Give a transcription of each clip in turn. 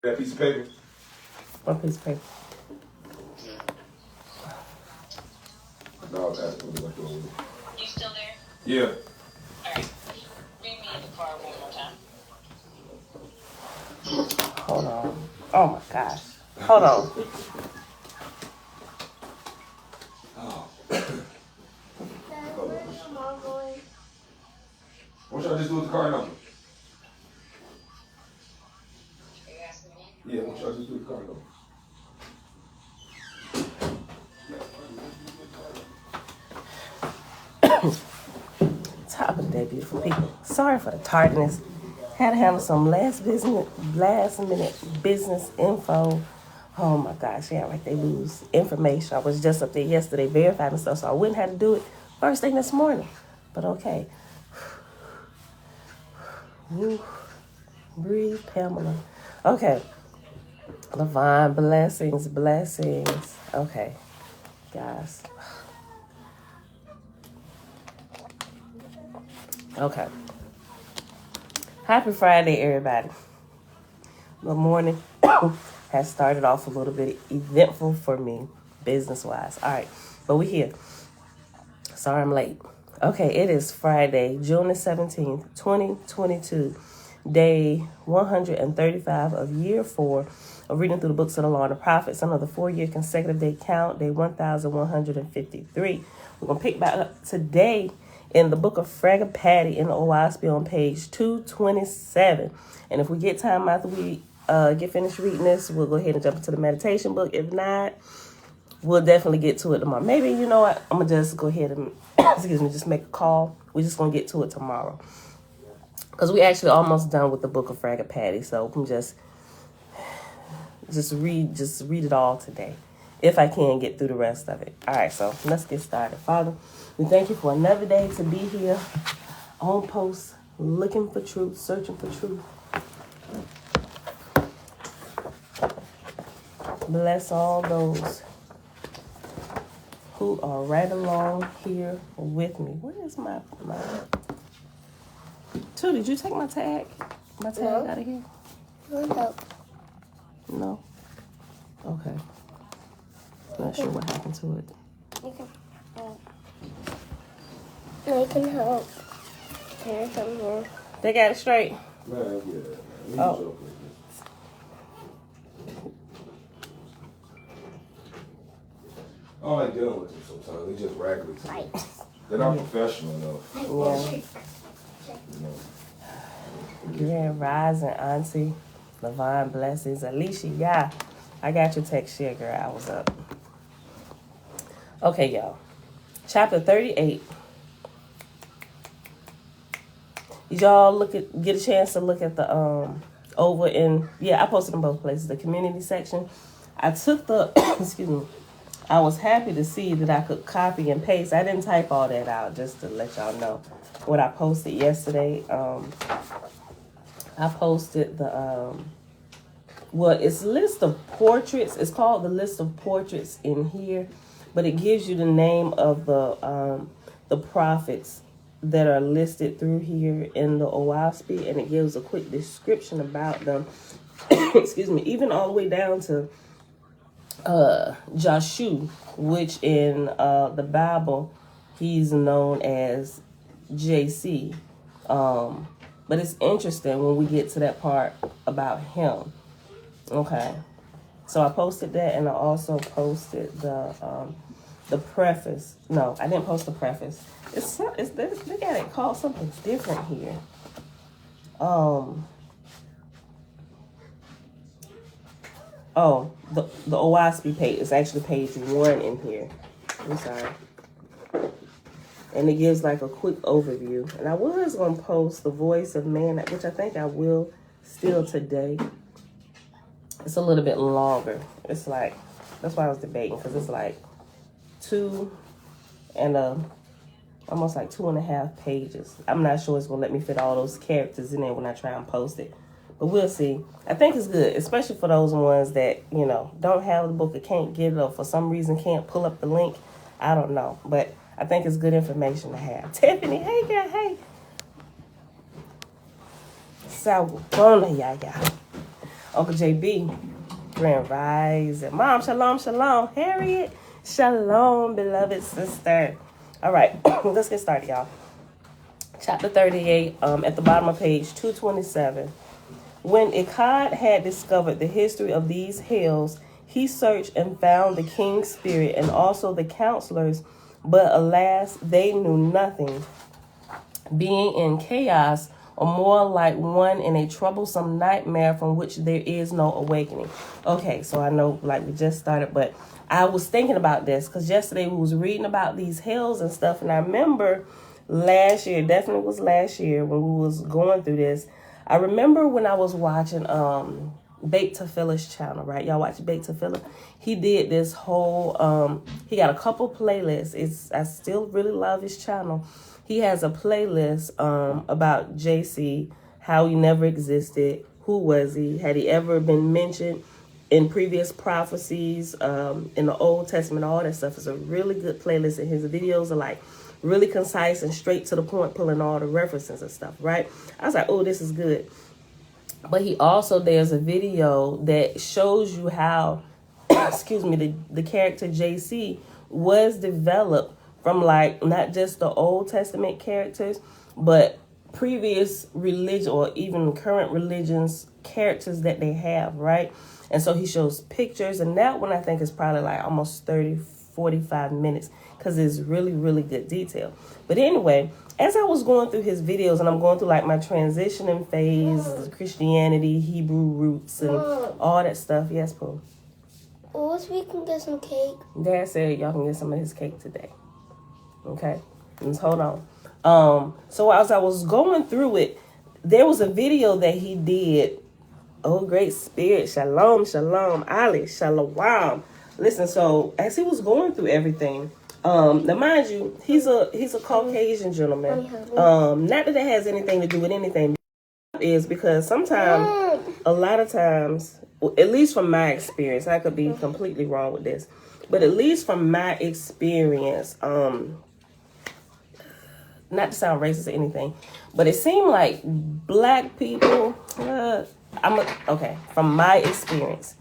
That piece of paper? What piece of paper? No, that's what we went through. You still there? Yeah. All right. Read me the card one more time. Hold on. Oh my gosh. Hold on. What should I just do with the card number? Are you asking me? Yeah, what should I just do with the card number? Top of the day, beautiful people. Sorry for the tardiness. Had to handle some last minute business info. Oh my gosh, yeah, like they lose information. I was just up there yesterday verifying stuff, so I wouldn't have to do it first thing this morning. But okay. Woo. Breathe, Pamela. Okay. Divine blessings. Okay, guys. Okay. Happy Friday, everybody. The morning has started off a little bit eventful for me, business-wise. All right, but we're here. Sorry I'm late. Okay, it is Friday, June the 17th, 2022, day 135 of year 4 of reading through the books of the Law and the Prophets, another 4-year consecutive day count, day 1153. We're going to pick back up today in the book of Fragga Patty in the Oahspe on page 227. And if we get time after we get finished reading this, we'll go ahead and jump into the meditation book. If not, we'll definitely get to it tomorrow. Maybe, you know what, I'm going to just go ahead and, just make a call. We're just going to get to it tomorrow. Because we actually almost done with the book of Fragga Patty. So we can just read it all today, if I can get through the rest of it. All right, so let's get started. Father, we thank you for another day to be here on post, looking for truth, searching for truth. Bless all those who are right along here with me. Where is my Two, did you take my tag? My tag out of here? No? Okay. Not sure what happened to it. You can help. I can help. Here's some here. They got it straight? Man, yeah. Oh. I don't like dealing with them sometimes. They just raggedy to me. They're not professional enough. Yeah. You know. Grand Rising, Auntie. Divine blessings. Alicia, yeah. I got your text here, girl. I was up. Okay, y'all. Chapter 38. Did y'all get a chance to look at the over in, I posted in both places, the community section. I took the excuse me. I was happy to see that I could copy and paste. I didn't type all that out, just to let y'all know what I posted yesterday. I posted the it's a list of portraits. It's called the list of portraits in here, but it gives you the name of the prophets that are listed through here in the Oahspe, and it gives a quick description about them. Excuse me, even all the way down to Joshua, which in the Bible he's known as JC. But it's interesting when we get to that part about him. Okay, so I posted that, and I also posted the preface. No, I didn't post the preface. They got it called something different here. The Oahspe page is actually page 1 in here. I'm sorry. And it gives like a quick overview. And I was going to post the voice of man, which I think I will still today. It's a little bit longer. It's like, that's why I was debating, because it's like 2 and almost like 2.5 pages. I'm not sure it's going to let me fit all those characters in there when I try and post it. But we'll see. I think it's good, especially for those ones that, don't have the book or can't get it, or for some reason can't pull up the link. I don't know. But I think it's good information to have. Tiffany, hey girl, hey. So, yeah. Uncle JB, Grand Rising. Mom, shalom, shalom. Harriet, shalom, beloved sister. All right, let's get started, y'all. Chapter 38, at the bottom of page 227. When Echad had discovered the history of these hills, he searched and found the king's spirit and also the counselors, but alas, they knew nothing. Being in chaos, or more like one in a troublesome nightmare from which there is no awakening. Okay, so I know like we just started, but I was thinking about this because yesterday we was reading about these hills and stuff, and I remember last year, definitely was last year when we was going through this, I remember when I was watching Bake Tefilla's channel, right? Y'all watch Bake Tefillah? He did this whole, he got a couple playlists. I still really love his channel. He has a playlist about JC, how he never existed, who was he, had he ever been mentioned in previous prophecies, in the Old Testament, all that stuff. Is a really good playlist, and his videos are like really concise and straight to the point, pulling all the references and stuff, right? I was like, oh, this is good. But he also, there's a video that shows you how, excuse me, the character JC was developed from like not just the Old Testament characters, but previous religion or even current religions characters that they have, right? And so he shows pictures, and that one I think is probably like almost 45 minutes because it's really, really good detail. But anyway, as I was going through his videos, and I'm going through like my transitioning phase, Christianity, Hebrew roots, and all that stuff. Yes, Pooh? We can get some cake. Dad said y'all can get some of his cake today. Okay, let's hold on. So as I was going through it, there was a video that he did. Oh, great spirit, shalom, shalom, Ali, shalom. Listen, so as he was going through everything, now mind you, he's a Caucasian gentleman. Not that it has anything to do with anything, is because sometimes, a lot of times, at least from my experience, I could be completely wrong with this, but at least from my experience, not to sound racist or anything, but it seemed like black people, from my experience,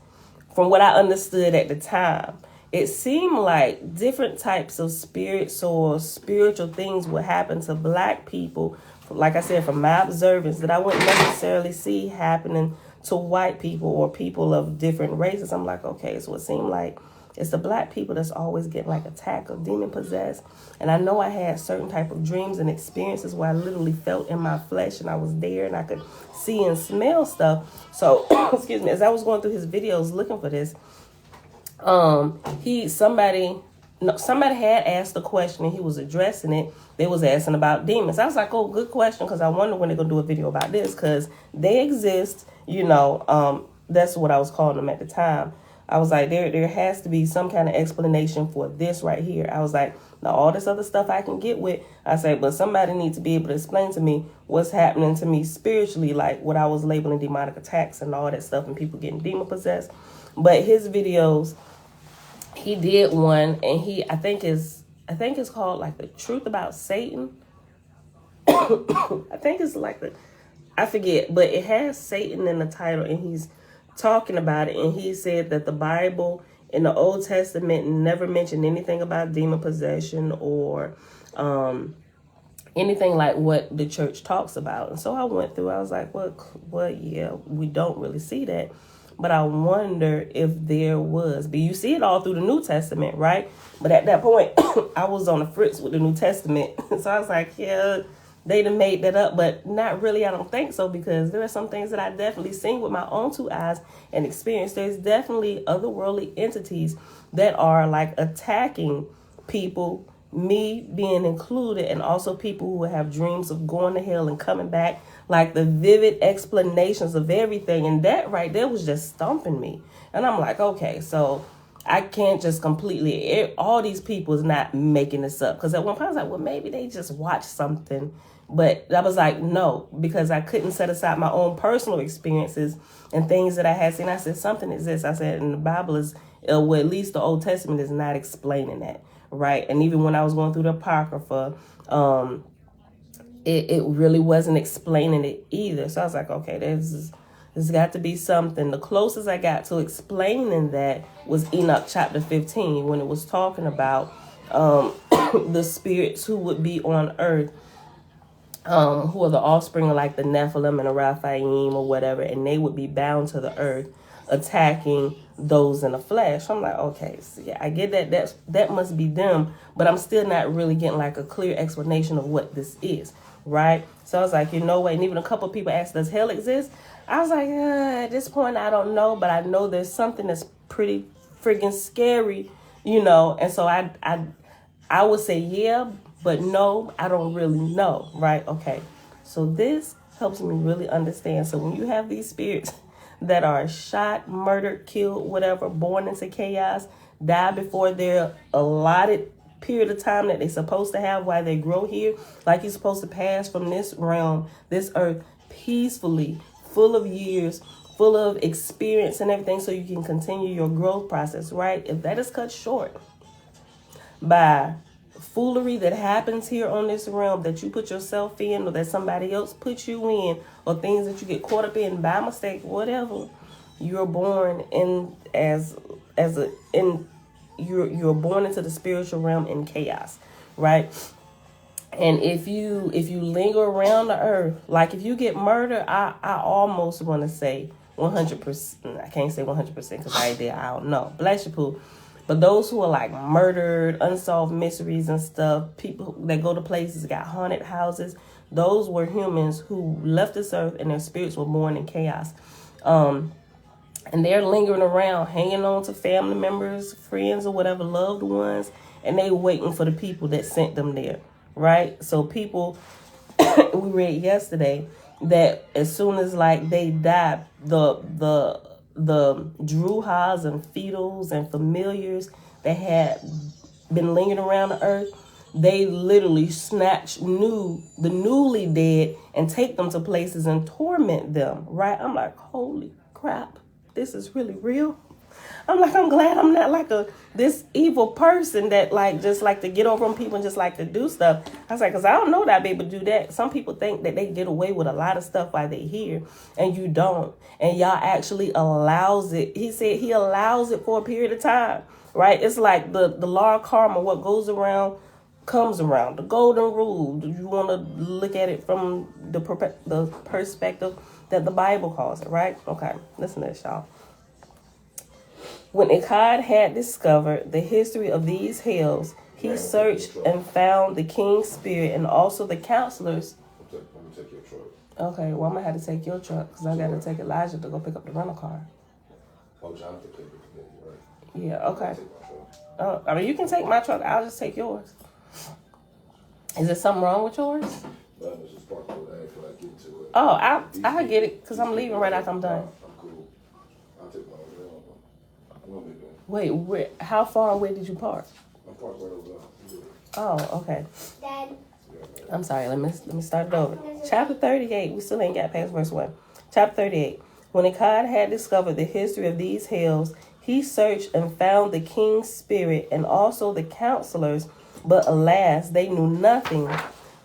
from what I understood at the time, it seemed like different types of spirits or spiritual things would happen to black people, like I said, from my observance, that I wouldn't necessarily see happening to white people or people of different races. I'm like, okay, so it seemed like it's the black people that's always getting like attacked or demon possessed. And I know I had certain type of dreams and experiences where I literally felt in my flesh and I was there and I could see and smell stuff. So, excuse me, as I was going through his videos looking for this, somebody had asked a question and he was addressing it. They was asking about demons. I was like, oh, good question, because I wonder when they're going to do a video about this, because they exist, that's what I was calling them at the time. I was like, there has to be some kind of explanation for this right here. I was like, now all this other stuff I can get with. I said, but somebody needs to be able to explain to me what's happening to me spiritually, like what I was labeling demonic attacks and all that stuff and people getting demon possessed. But his videos, he did one, and I think it's called like The Truth About Satan. I think it's like I forget, but it has Satan in the title, and he's talking about it, and he said that the Bible in the Old Testament never mentioned anything about demon possession or anything like what the church talks about. And so I went through, I was like, well, yeah, we don't really see that. But I wonder if there was. But you see it all through the New Testament, right? But at that point, I was on the fritz with the New Testament. So I was like, yeah, they done made that up. But not really, I don't think so, because there are some things that I definitely seen with my own two eyes and experienced. There's definitely otherworldly entities that are like attacking people, me being included, and also people who have dreams of going to hell and coming back, like the vivid explanations of everything. And that right there was just stumping me. And I'm like, okay, so I can't just completely, all these people is not making this up. Because at one point I was like, well, maybe they just watched something. But I was like, no, because I couldn't set aside my own personal experiences and things that I had seen. I said, something exists. I said, and the Bible is, well, at least the Old Testament is not explaining that, right? And even when I was going through the Apocrypha, it really wasn't explaining it either. So I was like, okay, There's got to be something. The closest I got to explaining that was Enoch chapter 15, when it was talking about the spirits who would be on earth, who are the offspring of like the Nephilim and the Raphaim or whatever, and they would be bound to the earth, attacking those in the flesh. I'm like, okay, so yeah, I get that must be them, but I'm still not really getting like a clear explanation of what this is, right? So I was like, you know what? And even a couple of people asked, does hell exist? I was like, at this point, I don't know, but I know there's something that's pretty friggin' scary, you know. And so I would say yeah, but no, I don't really know, right? Okay, so this helps me really understand. So when you have these spirits that are shot, murdered, killed, whatever, born into chaos, die before their allotted period of time that they're supposed to have while they grow here, like you're supposed to pass from this realm, this earth, peacefully, full of years, full of experience and everything, so you can continue your growth process, right? If that is cut short by foolery that happens here on this realm, that you put yourself in or that somebody else puts you in, or things that you get caught up in by mistake, whatever, you're born in you're born into the spiritual realm in chaos, right? And if you linger around the earth, like if you get murdered, I almost want to say 100%. I can't say 100% because I don't know. Bless you, Pooh. But those who are like murdered, unsolved mysteries and stuff, people that go to places, got haunted houses, those were humans who left this earth and their spirits were born in chaos. And they're lingering around, hanging on to family members, friends, or whatever, loved ones, and they waiting for the people that sent them there, right? So people, we read yesterday that as soon as like they die, the druhas and fetals and familiars that had been lingering around the earth, they literally snatch the newly dead and take them to places and torment them, right? I'm like, holy crap, this is really real. I'm like, I'm glad I'm not like this evil person that like just like to get over on people and just like to do stuff. I was like, because I don't know that I'd be able to do that. Some people think that they get away with a lot of stuff while they're here, and you don't. And y'all actually allows it. He said he allows it for a period of time, right? It's like the law of karma. What goes around comes around. The golden rule. You want to look at it from the perspective that the Bible calls it, right? Okay, listen to this, y'all. When Akkad had discovered the history of these hells, he searched and found the king's spirit and also the counselors. I'm going to take your truck. Okay, well, I'm going to have to take your truck because I got to take Elijah to go pick up the rental car. Oh, Jonathan picked it, right? Yeah, okay. I mean, you can take my truck. I'll just take yours. Is there something wrong with yours? No, it's just parked over there. I feel like getting to it. Oh, I'll get it because I'm leaving right after I'm done. I'm cool. I'll take my over there. Wait, how far away did you park? I'm parked right over there. Oh, okay. Dad. I'm sorry, let me start it over. Chapter 38, we still ain't got past verse 1. Chapter 38. When Akkad had discovered the history of these hells, he searched and found the king's spirit and also the counselors, but alas, they knew nothing,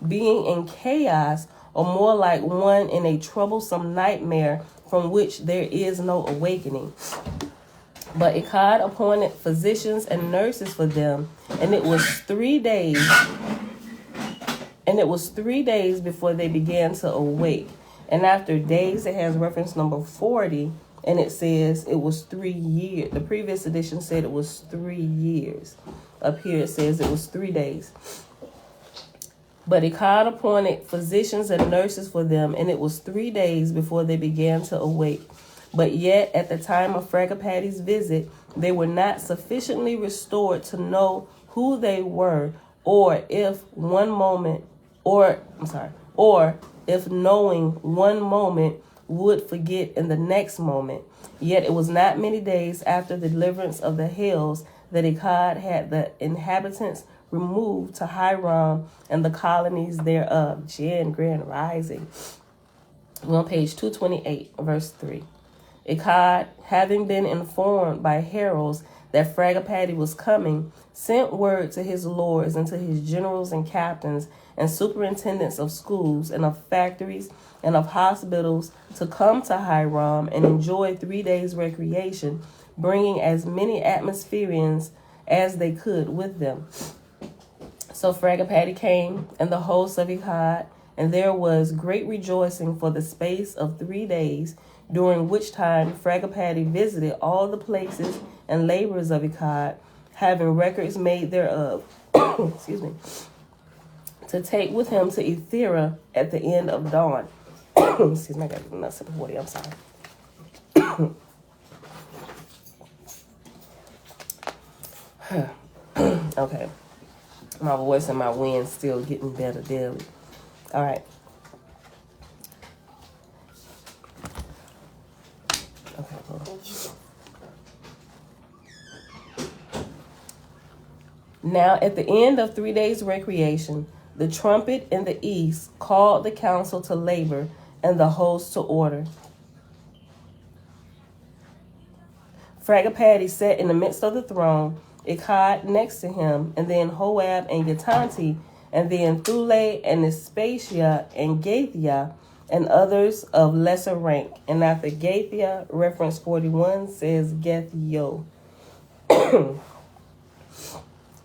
being in chaos, or more like one in a troublesome nightmare from which there is no awakening. But Akkad appointed physicians and nurses for them, and it was 3 days. And it was 3 days before they began to awake. And after days, it has reference number 40, and it says it was 3 years. The previous edition said it was 3 years. Up here it says it was 3 days. But Akkad appointed physicians and nurses for them, and it was 3 days before they began to awake. But yet, at the time of Fragapati's visit, they were not sufficiently restored to know who they were, or if knowing one moment would forget in the next moment. Yet it was not many days after the deliverance of the hells that Akkad had the inhabitants removed to Hiram and the colonies thereof. Grand Rising. We're on page 228, verse 3. Echad, having been informed by heralds that Fragapati was coming, sent word to his lords and to his generals and captains and superintendents of schools and of factories and of hospitals to come to Hiram and enjoy 3 days' recreation, bringing as many atmospherians as they could with them. So Fragapati came, and the host of Echad, and there was great rejoicing for the space of 3 days, during which time Fragapati visited all the places and labors of Echad, having records made thereof, excuse me, to take with him to Ethera at the end of dawn. Excuse me, I got another sip of water, I'm sorry. Okay. My voice and my wind still getting better daily. All right. Okay, hold on. Now, at the end of 3 days' recreation, the trumpet in the east called the council to labor and the host to order. Fragapati sat in the midst of the throne, Echad next to him, and then Hoab and Yatanti, and then Thule and Aspasia and Gaithia, and others of lesser rank. And after Gaithia, reference 41 says Gethio.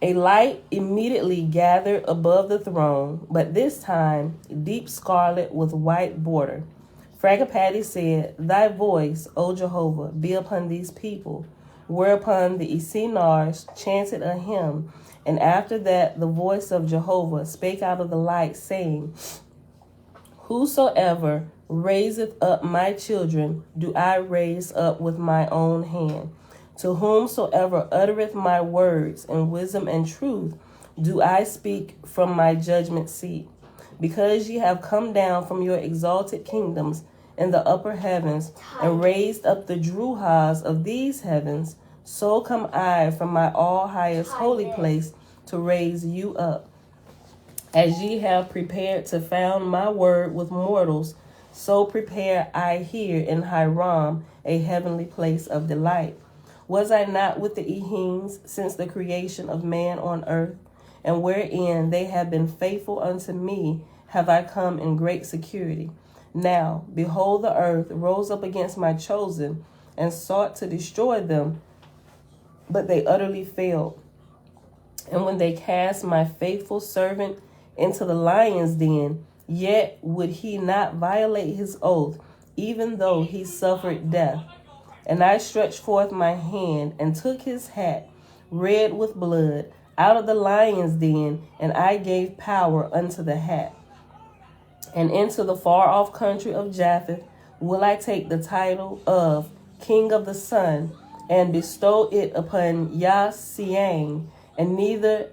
A light immediately gathered above the throne, but this time deep scarlet with white border. Fragapati said, "Thy voice, O Jehovah, be upon these people." Whereupon the Isinars chanted a hymn, and after that the voice of Jehovah spake out of the light, saying, "Whosoever raiseth up my children do I raise up with my own hand. To whomsoever uttereth my words in wisdom and truth do I speak from my judgment seat. Because ye have come down from your exalted kingdoms in the upper heavens and raised up the Druhas of these heavens, so come I from my all highest holy place to raise you up. As ye have prepared to found my word with mortals, so prepare I here in Hiram a heavenly place of delight. Was I not with the Ehims since the creation of man on earth? And wherein they have been faithful unto me, have I come in great security. Now, behold, the earth rose up against my chosen and sought to destroy them, but they utterly failed. And when they cast my faithful servant into the lion's den, yet would he not violate his oath, even though he suffered death. And I stretched forth my hand and took his hat, red with blood, out of the lion's den, and I gave power unto the hat. And into the far-off country of Japheth will I take the title of King of the Sun, and bestow it upon Yasiang, and neither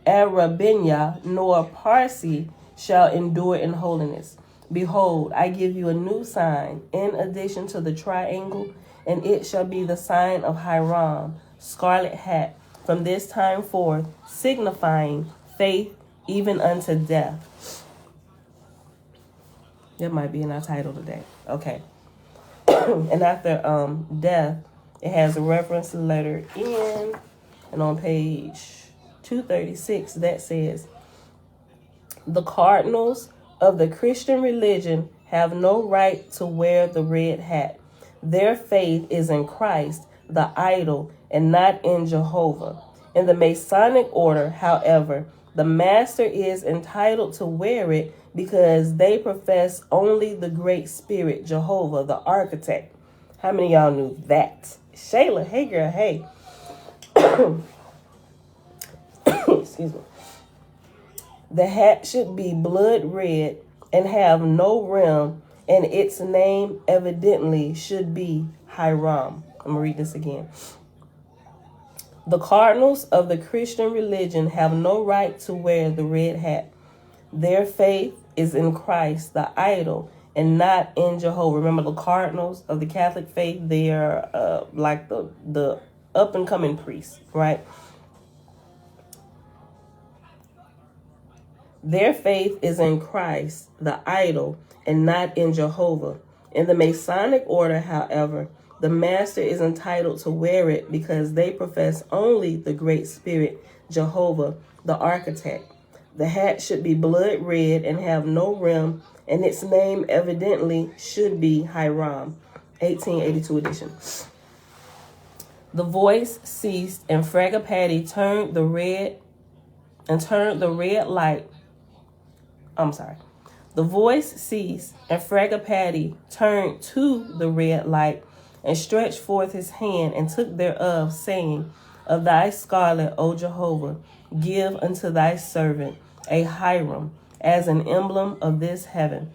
Arabinia nor Parsi shall endure in holiness. Behold, I give you a new sign, in addition to the triangle, and it shall be the sign of Hiram, scarlet hat, from this time forth, signifying faith even unto death. That might be in our title today. Okay. And after death, it has a reference letter N, and on page 236 that says, "The cardinals of the Christian religion have no right to wear the red hat. Their faith is in Christ, the idol, and not in Jehovah. In the Masonic order, however, the master is entitled to wear it because they profess only the Great Spirit, Jehovah, the architect." How many of y'all knew that? Shayla, hey girl, hey. Excuse me. The hat should be blood red and have no rim, and its name evidently should be Hiram. I'm going to read this again. The cardinals of the Christian religion have no right to wear the red hat. Their faith is in Christ, the idol, and not in Jehovah. Remember, the cardinals of the Catholic faith, they are like the up-and-coming priests, right? Their faith is in Christ, the idol, and not in Jehovah. In the Masonic order, however, The master is entitled to wear it because they profess only the Great Spirit, Jehovah, the architect. The hat should be blood red and have no rim, and its name evidently should be Hiram, 1882 edition. The voice ceased, and Fragapati turned the red light. The voice ceased, and Fragapati turned to the red light and stretched forth his hand and took thereof, saying, Of thy scarlet, O Jehovah, give unto thy servant a Hiram as an emblem of this heaven.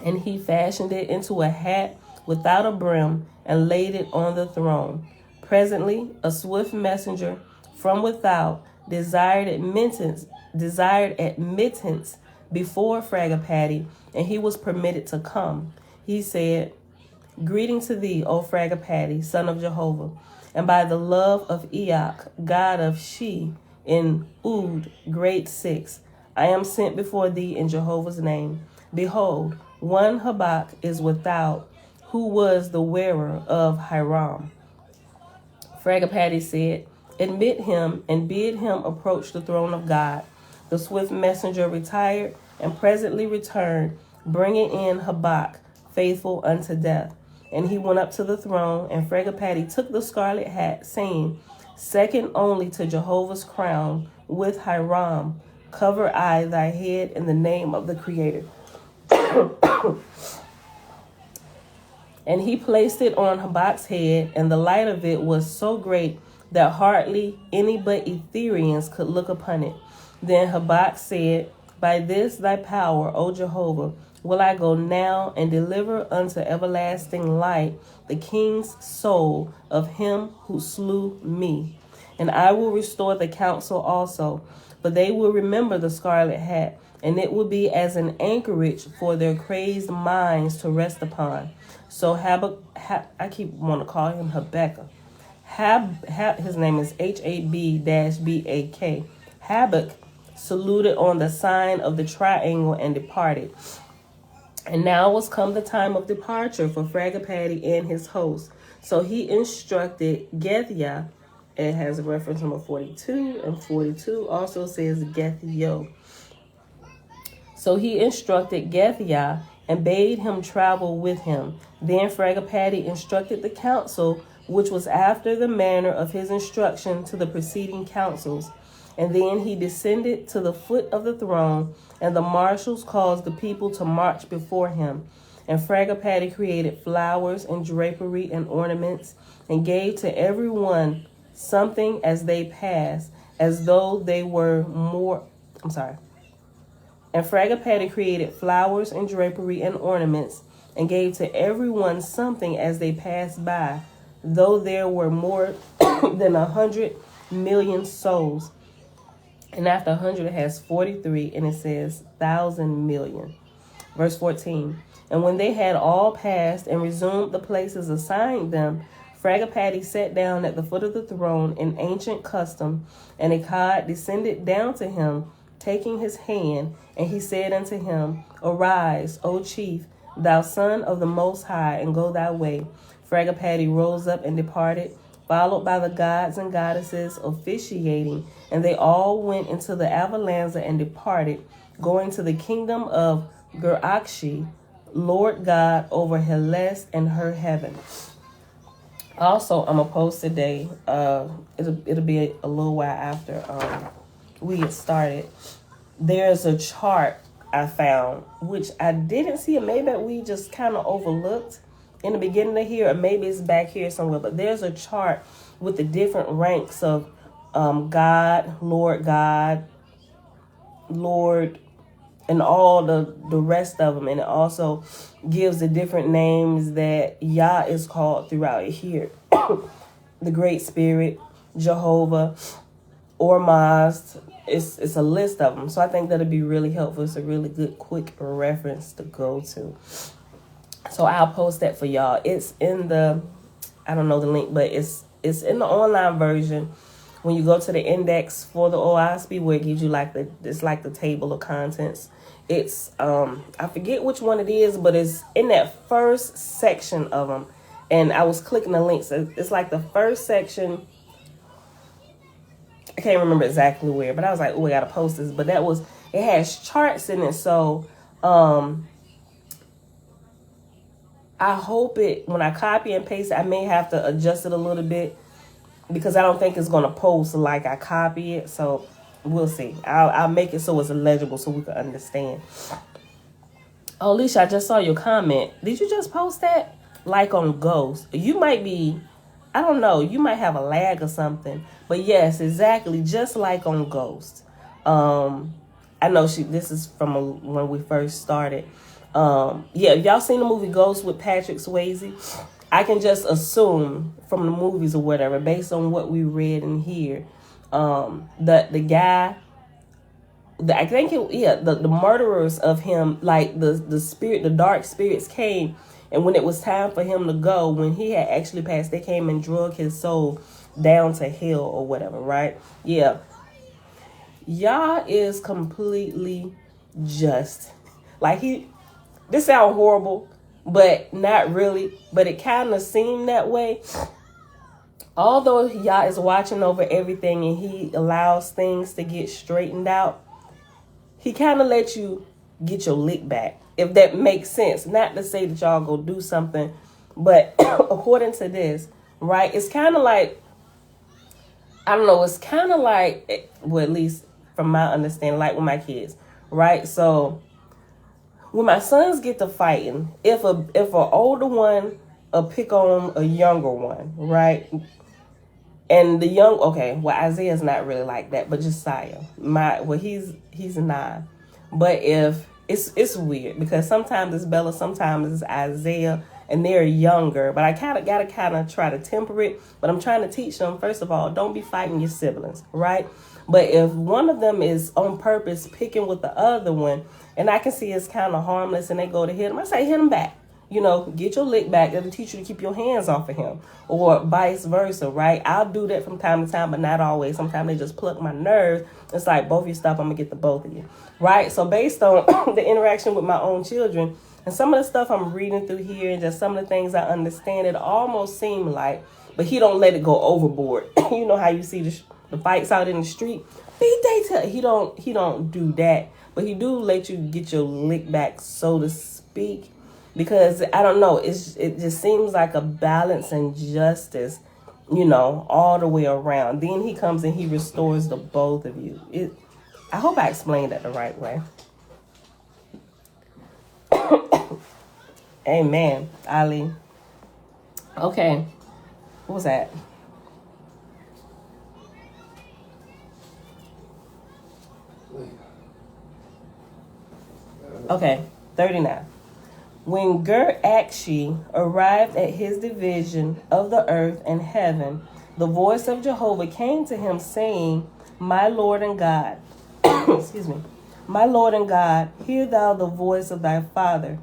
And he fashioned it into a hat without a brim and laid it on the throne. Presently, a swift messenger from without desired admittance before Fragapati, and he was permitted to come. He said, Greeting to thee, O Fragapati, son of Jehovah, and by the love of Eok, god of She, in Ood, grade 6, I am sent before thee in Jehovah's name. Behold, one Habak is without, who was the wearer of Hiram. Fragapati said, Admit him and bid him approach the throne of God. The swift messenger retired and presently returned, bringing in Habak, faithful unto death. And he went up to the throne, and Fragapati took the scarlet hat, saying, Second only to Jehovah's crown, with Hiram, cover I thy head in the name of the Creator. And he placed it on Habak's head, and the light of it was so great that hardly any but Etherians could look upon it. Then Habak said, By this thy power, O Jehovah, will I go now and deliver unto everlasting light the king's soul of him who slew me. And I will restore the council also, for they will remember the scarlet hat, and it will be as an anchorage for their crazed minds to rest upon. So I keep wanting to call him Habakkuk. His name is Hab-Bak. Habak saluted on the sign of the triangle and departed. And now was come the time of departure for Fragapati and his host. So he instructed Gethia. It has a reference number 42, and 42 also says Gethio. So he instructed Gethia and bade him travel with him. Then Fragapati instructed the council, which was after the manner of his instruction to the preceding councils. And then he descended to the foot of the throne, and the marshals caused the people to march before him. And Fragapati created flowers and drapery and ornaments, and gave to every one something as they passed, as though they were more. And Fragapati created flowers and drapery and ornaments, and gave to every one something as they passed by, though there were more than 100 million souls. And after 100 it has 43, and it says 1,000 million. Verse 14. And when they had all passed and resumed the places assigned them, Fragapati sat down at the foot of the throne in ancient custom, and Akkad descended down to him, taking his hand, and he said unto him, Arise, O chief, thou son of the Most High, and go thy way. Fragapati rose up and departed, followed by the gods and goddesses officiating, and they all went into the Avalanza and departed, going to the kingdom of Gerakshi, Lord God over Helest and her heaven. Also, I'm going to post today, it'll be a little while after we get started. There's a chart I found, which I didn't see, and maybe we just kind of overlooked in the beginning of here, or maybe it's back here somewhere, but there's a chart with the different ranks of God, Lord, and all the rest of them. And it also gives the different names that Yah is called throughout here. The Great Spirit, Jehovah, Ormazd. It's a list of them. So I think that'll be really helpful. It's a really good, quick reference to go to. So I'll post that for y'all. It's in the, I don't know the link, but it's in the online version. When you go to the index for the Oahspe, where it gives you it's like the table of contents. It's I forget which one it is, but it's in that first section of them. and I was clicking the links. It's like the first section. I can't remember exactly where, but I was like, oh, I gotta post this. But it has charts in it, so I hope when I copy and paste it, I may have to adjust it a little bit because I don't think it's gonna post like I copy it. So we'll see. I'll make it so it's legible so we can understand. Oh, Alicia, I just saw your comment. Did you just post that? Like on Ghost. You might be, I don't know, you might have a lag or something. But yes, exactly, just like on Ghost. I know this is from when we first started. Yeah, if y'all seen the movie Ghost with Patrick Swayze, I can just assume from the movies or whatever, based on what we read and hear, the guy, I think the murderers of him, like the dark spirits came, and when it was time for him to go, when he had actually passed, they came and drug his soul down to hell or whatever, right? Yeah. Y'all is completely just. Like this sounds horrible, but not really. But it kind of seemed that way. Although Yah is watching over everything and he allows things to get straightened out, he kind of lets you get your lick back, if that makes sense. Not to say that y'all go do something, but according to this, right, it's kind of like, I don't know, it's kind of like, well, at least from my understanding, like with my kids, right? So when my sons get to fighting, if an older one will pick on a younger one, right? And Isaiah's not really like that, but Josiah, he's 9. But if it's weird because sometimes it's Bella, sometimes it's Isaiah, and they're younger. But I gotta try to temper it. But I'm trying to teach them, first of all, don't be fighting your siblings, right? But if one of them is on purpose picking with the other one, and I can see it's kind of harmless, and they go to hit him, I say hit him back. Get your lick back. That'll teach you to keep your hands off of him, or vice versa, right? I'll do that from time to time, but not always. Sometimes they just pluck my nerves. It's like, both of you stop, I'm gonna get the both of you, right? So based on the interaction with my own children and some of the stuff I'm reading through here and just some of the things I understand, it almost seem like, but he don't let it go overboard. You know how you see the fights out in the street? He don't do that, but he do let you get your lick back, so to speak. Because, I don't know, it just seems like a balance and justice, all the way around. Then he comes and he restores the both of you. I hope I explained that the right way. Amen, Ali. Okay, what was that? Okay, 39. When Ger-Akshi arrived at his division of the earth and heaven, the voice of Jehovah came to him, saying, My Lord and God, excuse me, my Lord and God, hear thou the voice of thy father.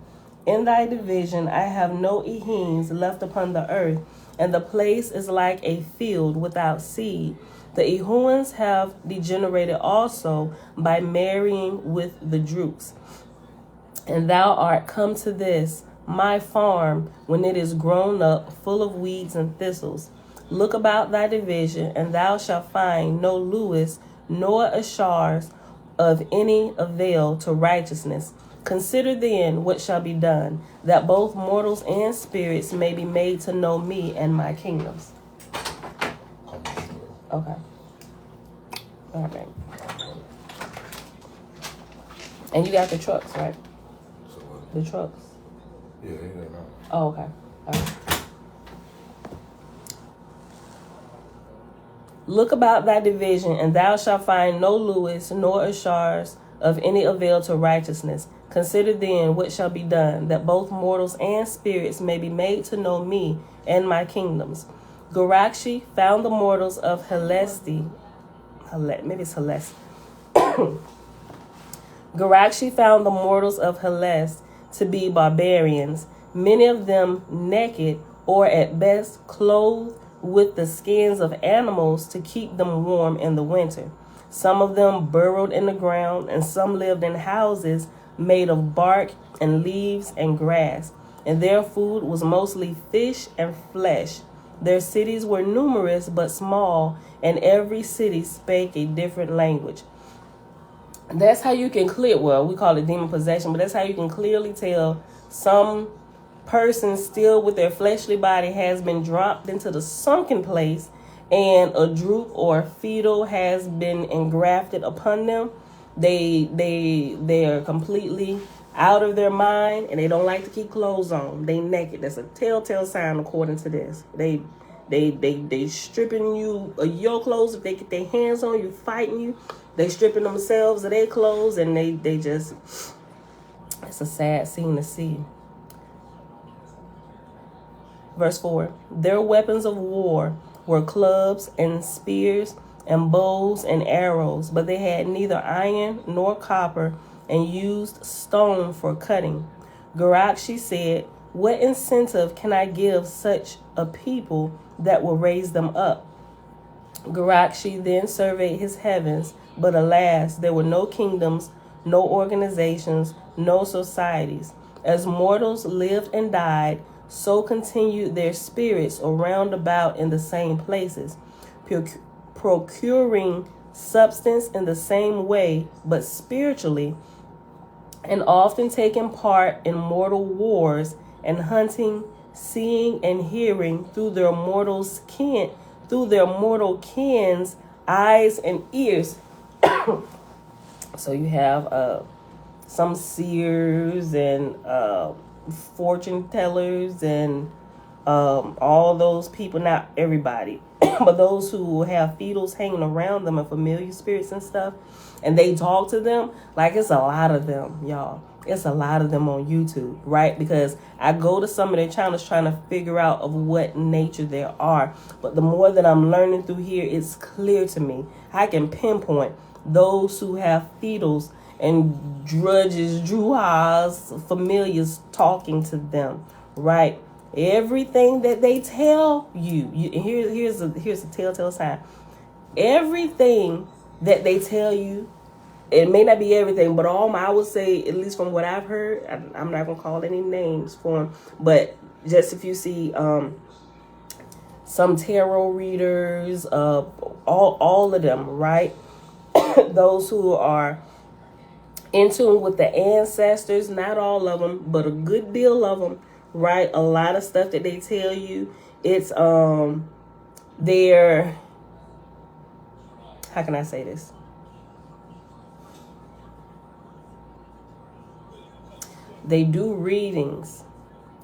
In thy division I have no Ehims left upon the earth, and the place is like a field without seed. The Ehuans have degenerated also by marrying with the Drooks. And thou art come to this, my farm, when it is grown up, full of weeds and thistles. Look about thy division, and thou shalt find no Lewis, nor Ashars of any avail to righteousness. Consider then what shall be done, that both mortals and spirits may be made to know me and my kingdoms. Okay. All right. And you got the trucks, right? The trucks. Yeah, they don't know. Oh, okay. All right. Look about thy division, and thou shalt find no Lewis, nor Ashars of any avail to righteousness. Consider then what shall be done, that both mortals and spirits may be made to know me and my kingdoms. Ger-Akshi found the mortals of Ger-Akshi found the mortals of Helest to be barbarians, many of them naked, or at best clothed with the skins of animals to keep them warm in the winter. Some of them burrowed in the ground, and some lived in houses made of bark and leaves and grass. and their food was mostly fish and flesh. Their cities were numerous but small, and every city spake a different language. That's how you can we call it demon possession, but that's how you can clearly tell some person still with their fleshly body has been dropped into the sunken place, and a droop or fetal has been engrafted upon them. They are completely out of their mind, and they don't like to keep clothes on. They naked. That's a telltale sign according to this. They stripping you of your clothes. If they get their hands on you, fighting you. They stripping themselves of their clothes, and they just, it's a sad scene to see. Verse 4, their weapons of war were clubs and spears and bows and arrows, but they had neither iron nor copper, and used stone for cutting. Garakshi said, what incentive can I give such a people that will raise them up? Garakshi then surveyed his heavens, but alas, there were no kingdoms, no organizations, no societies. As mortals lived and died, so continued their spirits around about in the same places, procuring substance in the same way, but spiritually, and often taking part in mortal wars and hunting, seeing and hearing through their mortal kin's eyes and ears. So you have some seers and fortune tellers and all those people, not everybody, but those who have fetals hanging around them and familiar spirits and stuff, and they talk to them. Like, it's a lot of them, y'all. It's a lot of them on YouTube, right? Because I go to some of their channels trying to figure out of what nature they are. But the more that I'm learning through here, it's clear to me. I can pinpoint those who have fetals and drudges, druhas, familiars talking to them, right? Everything that they tell you, here's a telltale sign. Everything that they tell you, it may not be everything, but I would say, at least from what I've heard, I'm not going to call any names for them, but just if you see some tarot readers, all of them, right? Those who are in tune with the ancestors, not all of them, but a good deal of them, right? A lot of stuff that they tell you, it's they're, how can I say this? They do readings.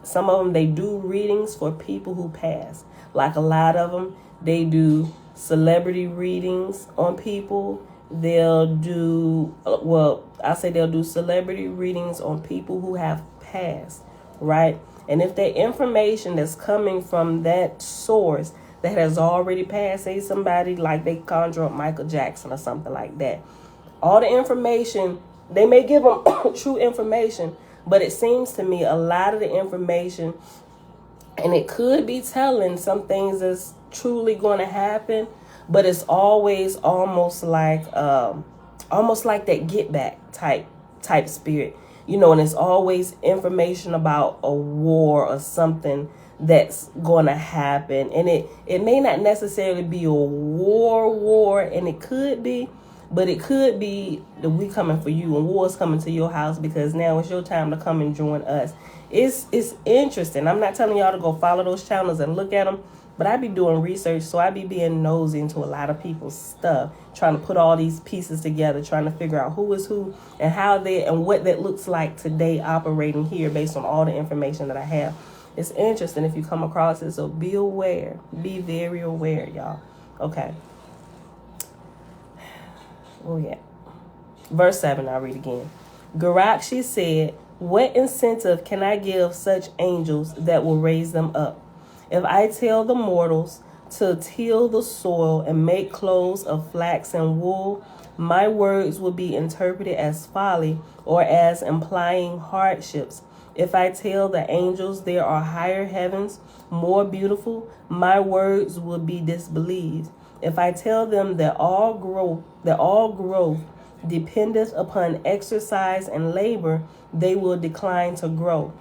Some of them, they do readings for people who pass. Like a lot of them, they do celebrity readings on people. They'll do, they'll do celebrity readings on people who have passed, right? And if that information that's coming from that source that has already passed, say somebody like they conjure up Michael Jackson or something like that, all the information, they may give them true information, but it seems to me a lot of the information, and it could be telling some things that's truly going to happen, but it's always almost like that get back type spirit, you know, and it's always information about a war or something that's going to happen. And it may not necessarily be a war, and it could be, but it could be that we coming for you and war's coming to your house, because now it's your time to come and join us. It's interesting. I'm not telling y'all to go follow those channels and look at them, but I be doing research, so I be being nosy into a lot of people's stuff, trying to put all these pieces together, trying to figure out who is who and how they and what that looks like today operating here based on all the information that I have. It's interesting if you come across it, so be aware. Be very aware, y'all. Okay. Oh, yeah. Verse 7, I'll read again. Garakshi said, what incentive can I give such angels that will raise them up? If I tell the mortals to till the soil and make clothes of flax and wool, my words will be interpreted as folly or as implying hardships. If I tell the angels there are higher heavens, more beautiful, my words will be disbelieved. If I tell them that all growth dependeth upon exercise and labor, they will decline to grow.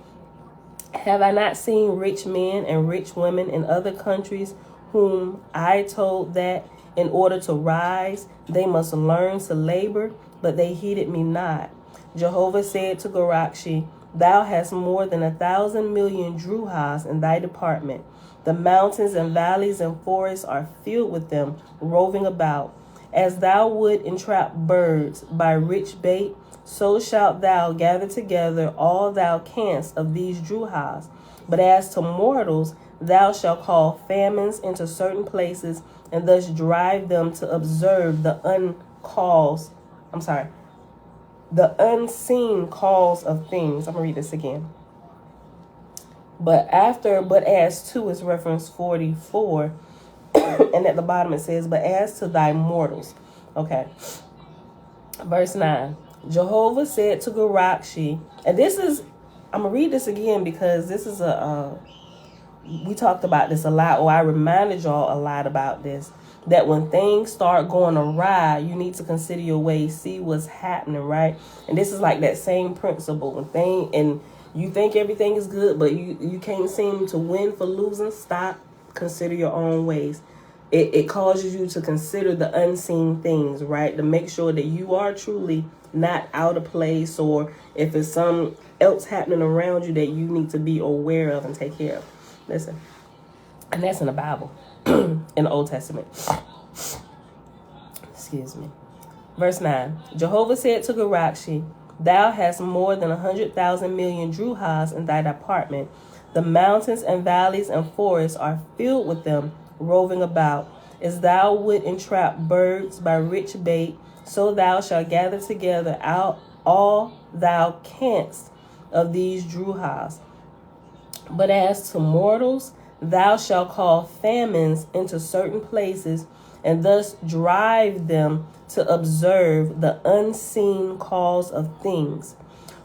Have I not seen rich men and rich women in other countries whom I told that in order to rise, they must learn to labor, but they heeded me not? Jehovah said to Garakshi, thou hast more than 1,000 million druhas in thy department. The mountains and valleys and forests are filled with them, roving about. As thou would entrap birds by rich bait, so shalt thou gather together all thou canst of these druhas. But as to mortals, thou shalt call famines into certain places, and thus drive them to observe the unseen cause of things. I'm going to read this again. But as to is reference 44, and at the bottom it says, but as to thy mortals. Okay. Verse 9. Jehovah said to Garakshi, and this is, I'm going to read this again because this is we talked about this a lot, or I reminded y'all a lot about this, that when things start going awry, you need to consider your ways, see what's happening, right? And this is like that same principle. And you think everything is good, but you can't seem to win for losing, stop, consider your own ways. It causes you to consider the unseen things, right? To make sure that you are truly not out of place, or if it's something else happening around you that you need to be aware of and take care of. Listen. And that's in the Bible, in the Old Testament. Excuse me. Verse 9. Jehovah said to Garakshi, thou hast more than 100,000 million druhas in thy department. The mountains and valleys and forests are filled with them, roving about. As thou would entrap birds by rich bait, so thou shalt gather together out all thou canst of these druhas. But as to mortals, thou shalt call famines into certain places, and thus drive them to observe the unseen cause of things.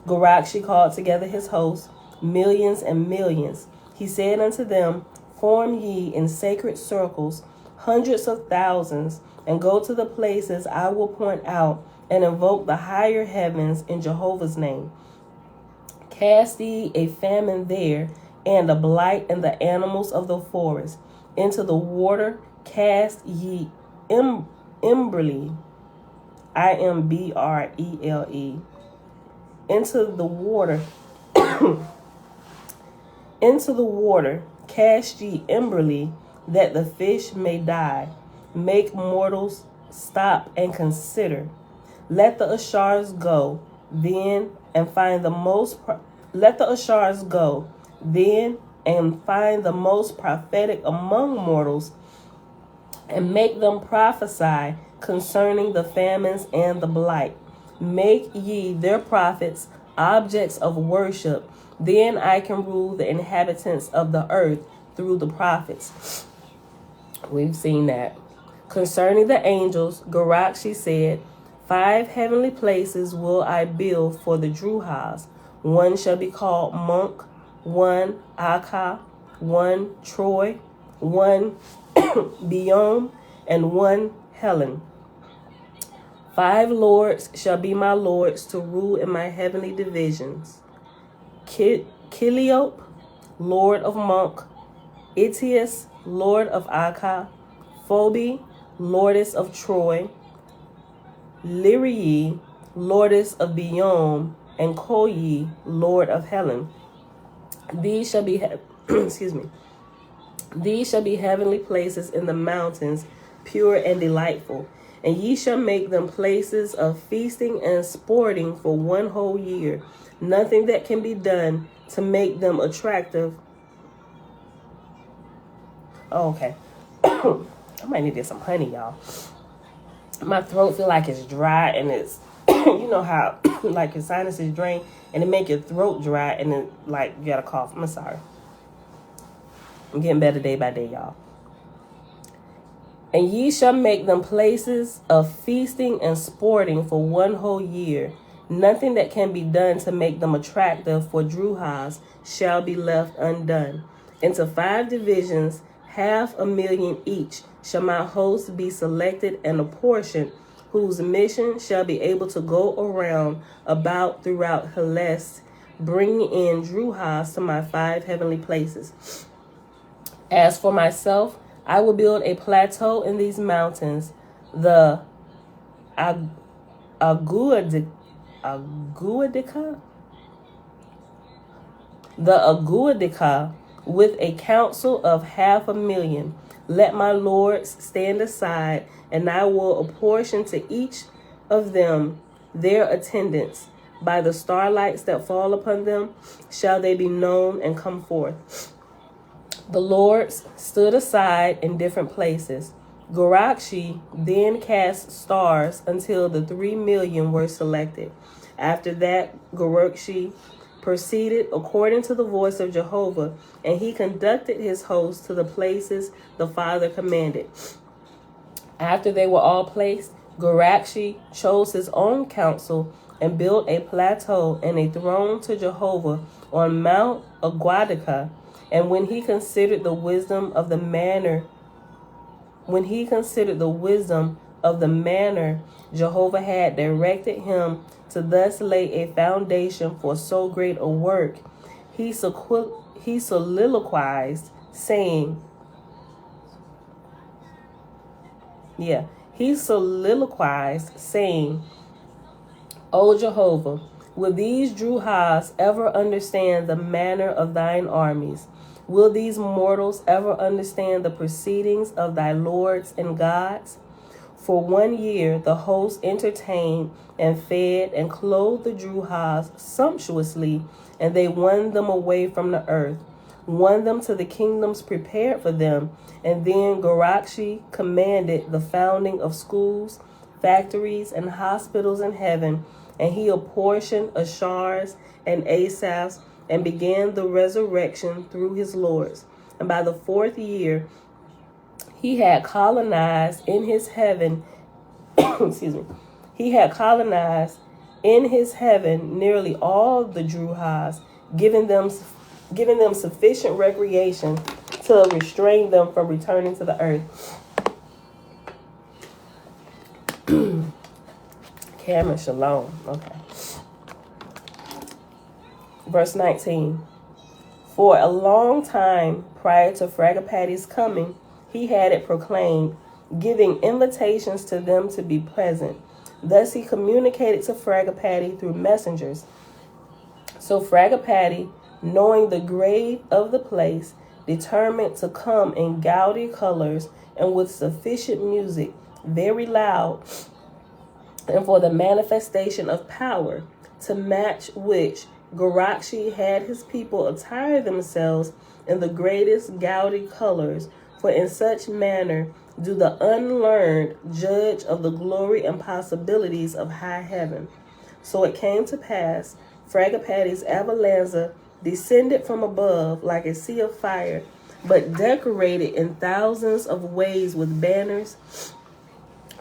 Garakshi called together his hosts, millions and millions. He said unto them, form ye in sacred circles, hundreds of thousands, and go to the places I will point out, and invoke the higher heavens in Jehovah's name. Cast ye a famine there, and a blight in the animals of the forest. Into the water cast ye imbrele, Imbrele. Into the water cast ye imbrele, that the fish may die. Make mortals stop and consider. Let the Ashars go, then and find the most. Let the Ashars go, then and find the most prophetic among mortals, and make them prophesy concerning the famines and the blight. Make ye their prophets objects of worship. Then I can rule the inhabitants of the earth through the prophets. We've seen that. Concerning the angels, Garakshi said, 5 heavenly places will I build for the druhas. One shall be called Monk, one Akka, one Troy, one Biom, and one Helen. 5 lords shall be my lords to rule in my heavenly divisions. Kiliope, Lord of Monk, Itius, Lord of Akka, Phoebe, Lordess of Troy, Lyrii, Lordess of Biom, and Koyi, Lord of Helen. These shall be These shall be heavenly places in the mountains, pure and delightful. And ye shall make them places of feasting and sporting for 1 whole year. Nothing that can be done to make them attractive. Oh, okay. I might need to get some honey, y'all. My throat feel like it's dry, and it's, you know how, like your sinuses drain, and it make your throat dry, and then, like, you got a cough. I'm sorry. I'm getting better day by day, y'all. And ye shall make them places of feasting and sporting for 1 whole year. Nothing that can be done to make them attractive for druhas shall be left undone. Into 5 divisions, 500,000 each, shall my hosts be selected and apportioned, whose mission shall be able to go around about throughout Hellas, bringing in Druhas to my 5 heavenly places. As for myself, I will build a plateau in these mountains, the Aguadica, with a council of 500,000. Let my lords stand aside, and I will apportion to each of them their attendants. By the starlights that fall upon them shall they be known and come forth. The lords stood aside in different places. Gorakshi then cast stars until the 3 million were selected. After that, Gorakshi proceeded according to the voice of Jehovah, and he conducted his host to the places the Father commanded. After they were all placed, Gorakshi chose his own council and built a plateau and a throne to Jehovah on Mount Aguadica. And when he considered the wisdom of the manner Jehovah had directed him to thus lay a foundation for so great a work, he soliloquized, saying, O Jehovah, will these Druhas ever understand the manner of thine armies? Will these mortals ever understand the proceedings of thy lords and gods? For 1 year the host entertained and fed and clothed the Druhas sumptuously, and they won them away from the earth, won them to the kingdoms prepared for them. And then Gorakshi commanded the founding of schools, factories, and hospitals in heaven, and he apportioned Ashars and Asaphs, and began the resurrection through his lords. And by the 4th year, he had colonized in his heaven, he had colonized in his heaven nearly all the Druhas, giving them sufficient recreation to restrain them from returning to the earth. Cameron Shalom. Okay. Verse 19. For a long time prior to Fragapati's coming, he had it proclaimed, giving invitations to them to be present. Thus he communicated to Fragapati through messengers. So Fragapati, knowing the grade of the place, determined to come in gaudy colors and with sufficient music, very loud, and for the manifestation of power, to match which Gorakshi had his people attire themselves in the greatest gaudy colors, for in such manner do the unlearned judge of the glory and possibilities of high heaven. So it came to pass, Fragapati's avalanza descended from above like a sea of fire, but decorated in thousands of ways with banners,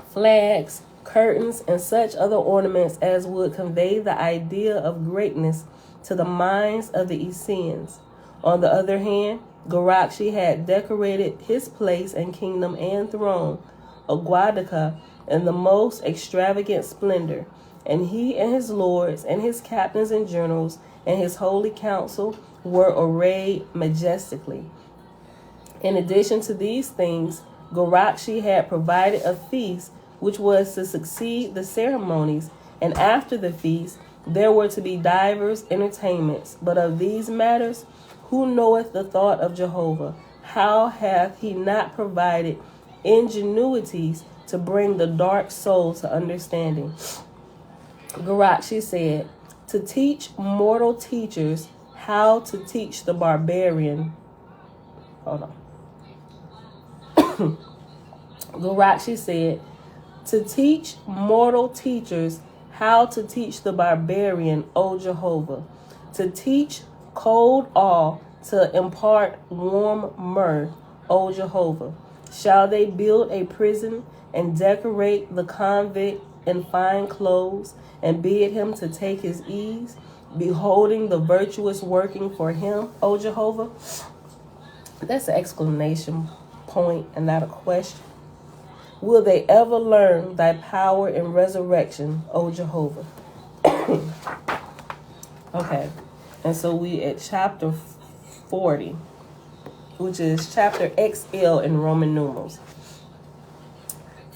flags, curtains, and such other ornaments as would convey the idea of greatness to the minds of the Essenes. On the other hand, Gorakshi had decorated his place and kingdom and throne, Aguadica, in the most extravagant splendor, and he and his lords and his captains and generals and his holy council were arrayed majestically. In addition to these things, Gorakshi had provided a feast which was to succeed the ceremonies, and after the feast there were to be divers entertainments. But of these matters, who knoweth the thought of Jehovah? How hath he not provided ingenuities to bring the dark soul to understanding? Gorakshi said, to teach mortal teachers how to teach the barbarian. Gorakshi said, to teach mortal teachers how to teach the barbarian, O Jehovah, to teach cold awe, to impart warm mirth, O Jehovah. Shall they build a prison and decorate the convict in fine clothes and bid him to take his ease, beholding the virtuous working for him, O Jehovah? That's an exclamation point and not a question. Will they ever learn thy power in resurrection, O Jehovah? Okay. And so we at chapter 40, which is chapter XL in Roman numerals.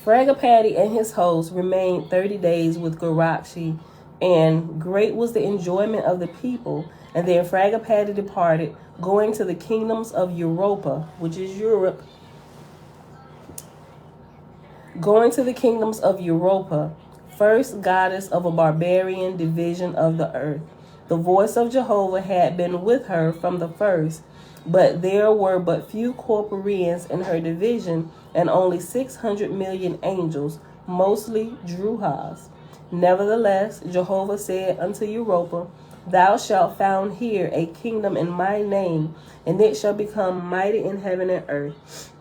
Fragapati and his host remained 30 days with Garakshi, and great was the enjoyment of the people. And then Fragapati departed, going to the kingdoms of Europa, which is Europe. Going to the kingdoms of Europa, first goddess of a barbarian division of the earth. The voice of Jehovah had been with her from the first, but there were but few corporeans in her division, and only 600 million angels, mostly Druhas. Nevertheless, Jehovah said unto Europa, Thou shalt found here a kingdom in my name, and it shall become mighty in heaven and earth.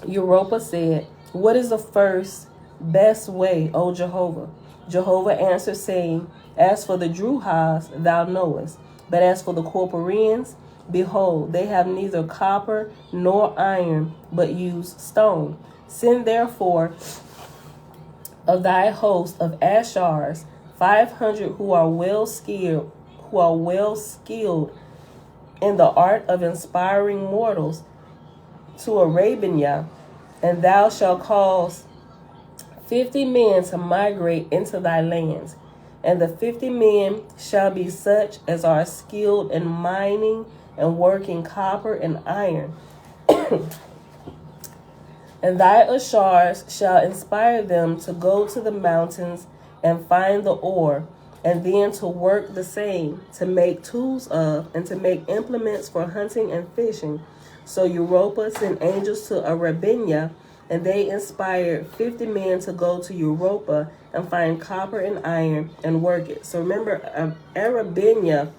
Europa said, What is the first best way, O Jehovah? Jehovah answered, saying, As for the Druhas, thou knowest, but as for the corporeans, behold, they have neither copper nor iron, but use stone. Send therefore of thy host of Ashars 500 who are well skilled in the art of inspiring mortals to Arabia, and thou shalt cause 50 men to migrate into thy lands, and the 50 men shall be such as are skilled in mining and working copper and iron. And thy Ashars shall inspire them to go to the mountains and find the ore, and then to work the same, to make tools of, and to make implements for hunting and fishing. So Europa sent angels to Arabia, and they inspired 50 men to go to Europa and find copper and iron and work it. So remember, Arabia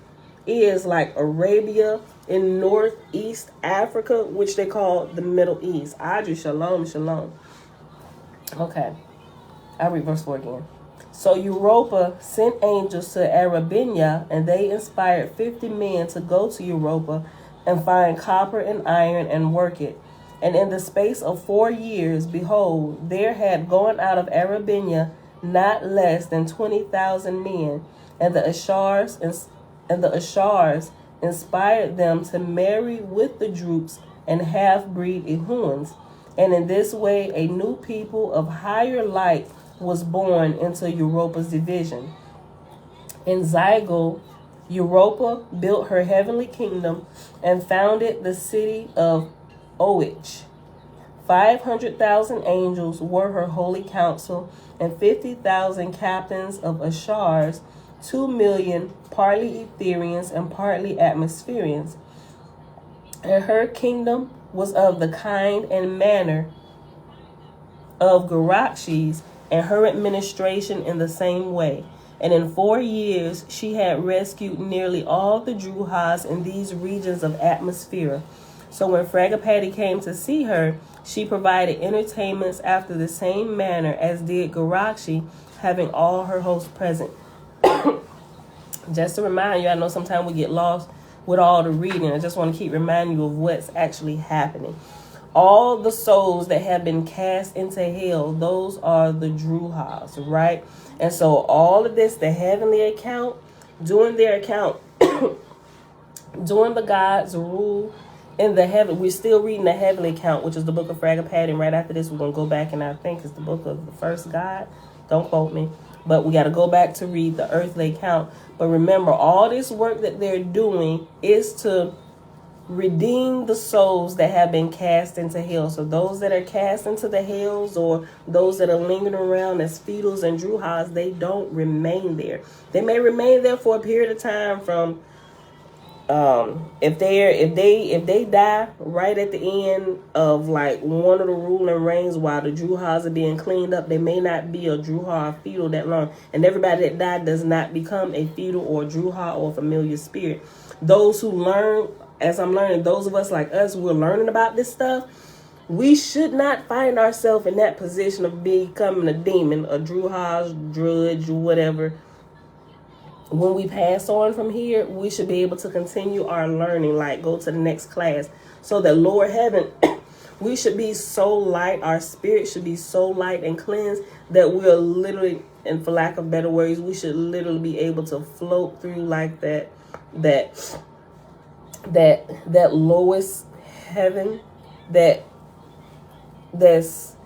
is like Arabia in northeast Africa, which they call the Middle East. Audrey, shalom, shalom. Okay, I'll read verse 4 again. So Europa sent angels to Arabia, and they inspired 50 men to go to Europa and find copper and iron and work it. And in the space of 4 years, behold, there had gone out of Arabia not less than 20,000 men, and the Ashars inspired them to marry with the Drupes and half-breed Ehuans. And in this way, a new people of higher light was born into Europa's division. In Zygo, Europa built her heavenly kingdom and founded the city of Oahspe. 500,000 angels were her holy council, and 50,000 captains of Ashars, 2 million partly Etherians and partly Atmospherians. And her kingdom was of the kind and manner of Garakshi's, and her administration in the same way. And in 4 years she had rescued nearly all the Druhas in these regions of Atmosphere. So when Fragapati came to see her, she provided entertainments after the same manner as did Garakshi, having all her hosts present. Just to remind you, I know sometimes we get lost with all the reading. I just want to keep reminding you of what's actually happening. All the souls that have been cast into hell, those are the Druhas, right? And so all of this, the heavenly account, during their account, during the God's rule in the heaven, we're still reading the heavenly account, which is the book of Fragapati. And right after this, we're going to go back and I think it's the book of the first God. Don't quote me. But we got to go back to read the earthly account. But remember, all this work that they're doing is to redeem the souls that have been cast into hell. So those that are cast into the hells, or those that are lingering around as fetals and Druhas, they don't remain there. They may remain there for a period of time from if they die right at the end of like one of the ruling reigns while the Druhas are being cleaned up, they may not be a Druha or fetal that long. And everybody that died does not become a fetal or Druha or familiar spirit. Those who learn, as I'm learning, those of us like us, we're learning about this stuff. We should not find ourselves in that position of becoming a demon, a Druha, drudge, whatever. When we pass on from here, we should be able to continue our learning, like go to the next class, so that lower heaven, we should be so light, our spirit should be so light and cleansed that we're literally, and for lack of better words, we should literally be able to float through like that that lowest heaven, that's,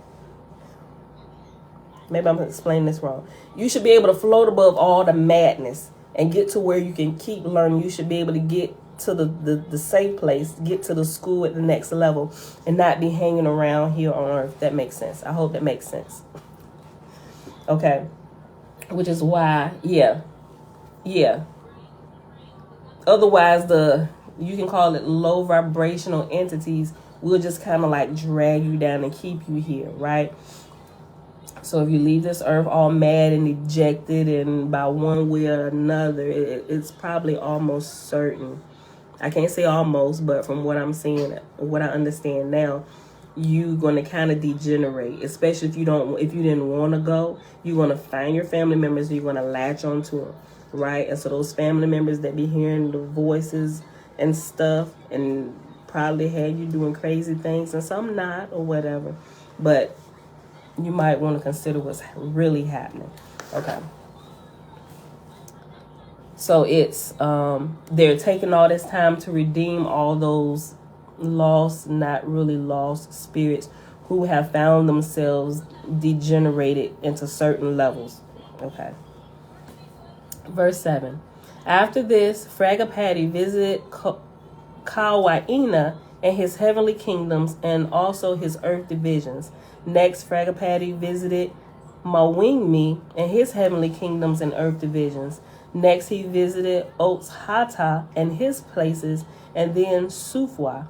maybe I'm explaining this wrong. You should be able to float above all the madness and get to where you can keep learning. You should be able to get to the safe place, get to the school at the next level, and not be hanging around here on earth. That makes sense. I hope that makes sense. Okay. Which is why, yeah. Otherwise, you can call it low vibrational entities will just kind of like drag you down and keep you here, right? So if you leave this earth all mad and dejected, and by one way or another, it's probably almost certain. I can't say almost, but from what I'm seeing, what I understand now, you're going to kind of degenerate, especially if you didn't want to go. You're going to find your family members, you're going to latch onto them, right? And so those family members that be hearing the voices and stuff, and probably had you doing crazy things, and some not, or whatever, but you might want to consider what's really happening. Okay. So it's they're taking all this time to redeem all those lost, not really lost spirits who have found themselves degenerated into certain levels. Okay. Verse 7. After this, Fragapati visited Kawaina and his heavenly kingdoms, and also his earth divisions. Next, Fragapati visited Mawingmi and his heavenly kingdoms and earth divisions. Next, he visited Oahspe and his places, and then Sufwa.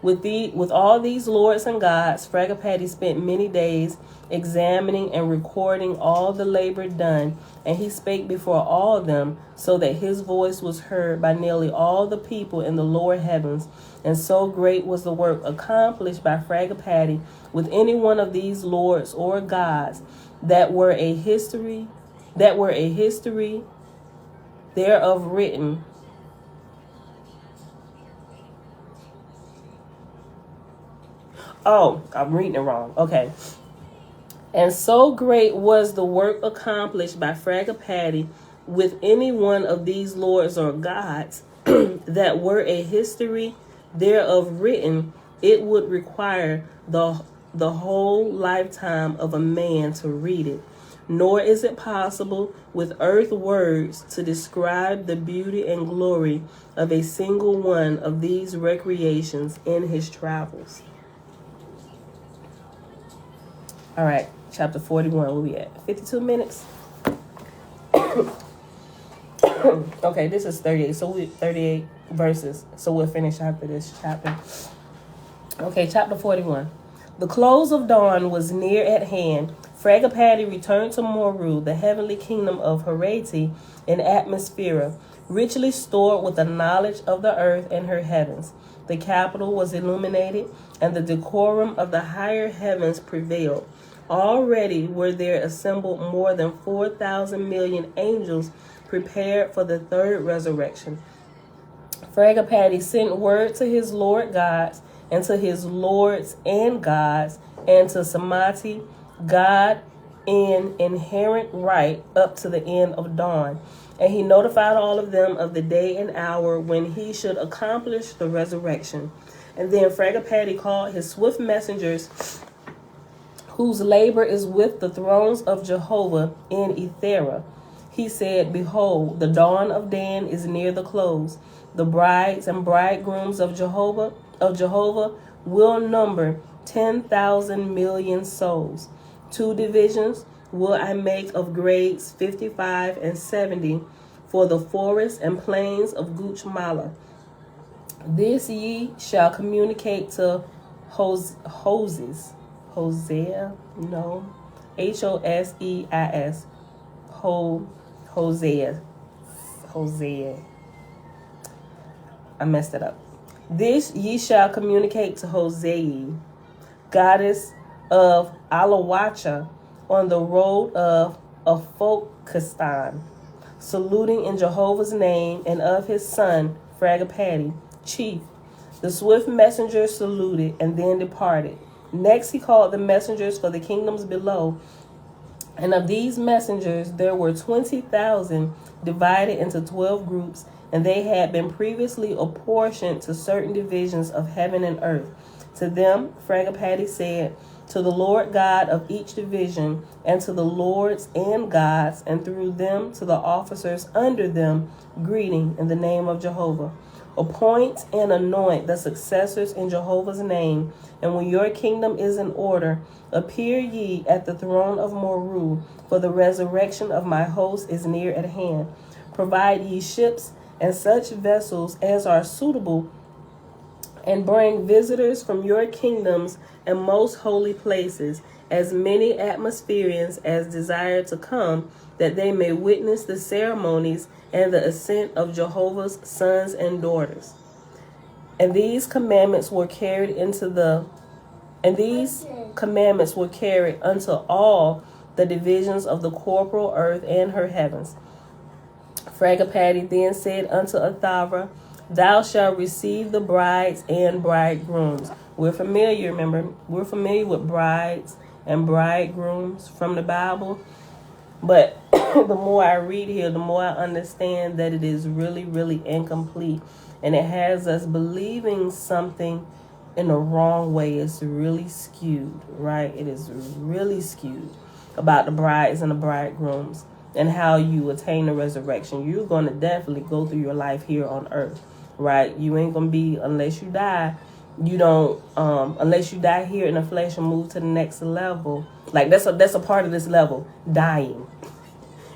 With all these lords and gods, Fragapati spent many days examining and recording all the labor done, and he spake before all of them, so that his voice was heard by nearly all the people in the lower heavens. And so great was the work accomplished by Fragapati with any one of these lords or gods that were a history thereof written. Oh, I'm reading it wrong. Okay. And so great was the work accomplished by Fragapati with any one of these lords or gods that were a history thereof written, it would require the whole lifetime of a man to read it. Nor is it possible with earth words to describe the beauty and glory of a single one of these recreations in his travels. All right, chapter 41, where we at? 52 minutes? Okay, this is 38, so 38 verses, so we'll finish after this chapter. Okay, chapter 41. The close of dawn was near at hand. Fragapati returned to Monroe, the heavenly kingdom of Harati in atmosphere, richly stored with the knowledge of the earth and her heavens. The capital was illuminated, and the decorum of the higher heavens prevailed. Already were there assembled more than 4,000 million angels prepared for the third resurrection. Fragapati sent word to his Lord gods, and to his lords and gods, and to Samati, God in inherent right, up to the end of dawn. And he notified all of them of the day and hour when he should accomplish the resurrection. And then Fragapati called his swift messengers, whose labor is with the thrones of Jehovah in Ethera. He said, Behold, the dawn of Dan is near the close. The brides and bridegrooms of Jehovah will number 10,000 million souls. 2 divisions will I make of grades 55 and 70 for the forests and plains of Guchmala. This ye shall communicate to Hoses. Hosea, no, Hoseis, Hosea. I messed it up. This ye shall communicate to Hosea, goddess of Alawacha, on the road of Afokistan, saluting in Jehovah's name, and of his son Fragapati, chief. The swift messenger saluted and then departed. Next he called the messengers for the kingdoms below, and of these messengers there were 20,000 divided into 12 groups, and they had been previously apportioned to certain divisions of heaven and earth. To them, Fragapati said, to the Lord God of each division, and to the lords and gods, and through them to the officers under them, greeting in the name of Jehovah. Appoint and anoint the successors in Jehovah's name, and when your kingdom is in order, appear ye at the throne of Monroe, for the resurrection of my host is near at hand. Provide ye ships and such vessels as are suitable, and bring visitors from your kingdoms and most holy places, as many atmospherians as desire to come, that they may witness the ceremonies and the ascent of Jehovah's sons and daughters. And these commandments were carried unto all the divisions of the corporal earth and her heavens. Fragapati then said unto Athava, thou shalt receive the brides and bridegrooms. We're familiar with brides and bridegrooms from the Bible. But the more I read here, the more I understand that it is really, really incomplete. And it has us believing something in the wrong way. It's really skewed, right? It is really skewed about the brides and the bridegrooms and how you attain the resurrection. You're going to definitely go through your life here on earth, right? You ain't going to be, unless you die, unless you die here in the flesh and move to the next level. Like that's a part of this level, dying.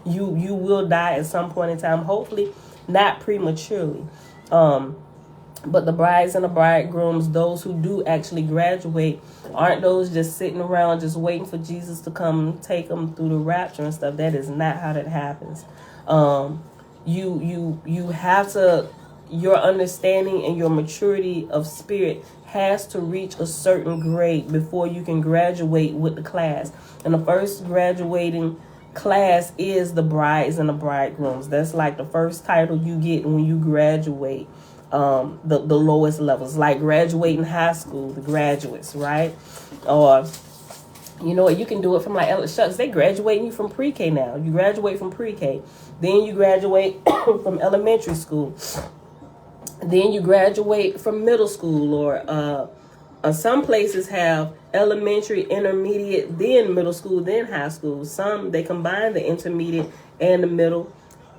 You will die at some point in time, hopefully not prematurely. But the brides and the bridegrooms, those who do actually graduate, aren't those just sitting around just waiting for Jesus to come and take them through the rapture and stuff. That is not how that happens. You have to, your understanding and your maturity of spirit has to reach a certain grade before you can graduate with the class. And the first graduating class is the brides and the bridegrooms. That's like the first title you get when you graduate. The lowest levels, like graduating high school, the graduates, right? Or you know what, you can do it from like shucks, they graduating you from pre-K now. You graduate from pre-K, then you graduate from elementary school, then you graduate from middle school, or some places have elementary, intermediate, then middle school, then high school. Some they combine the intermediate and the middle,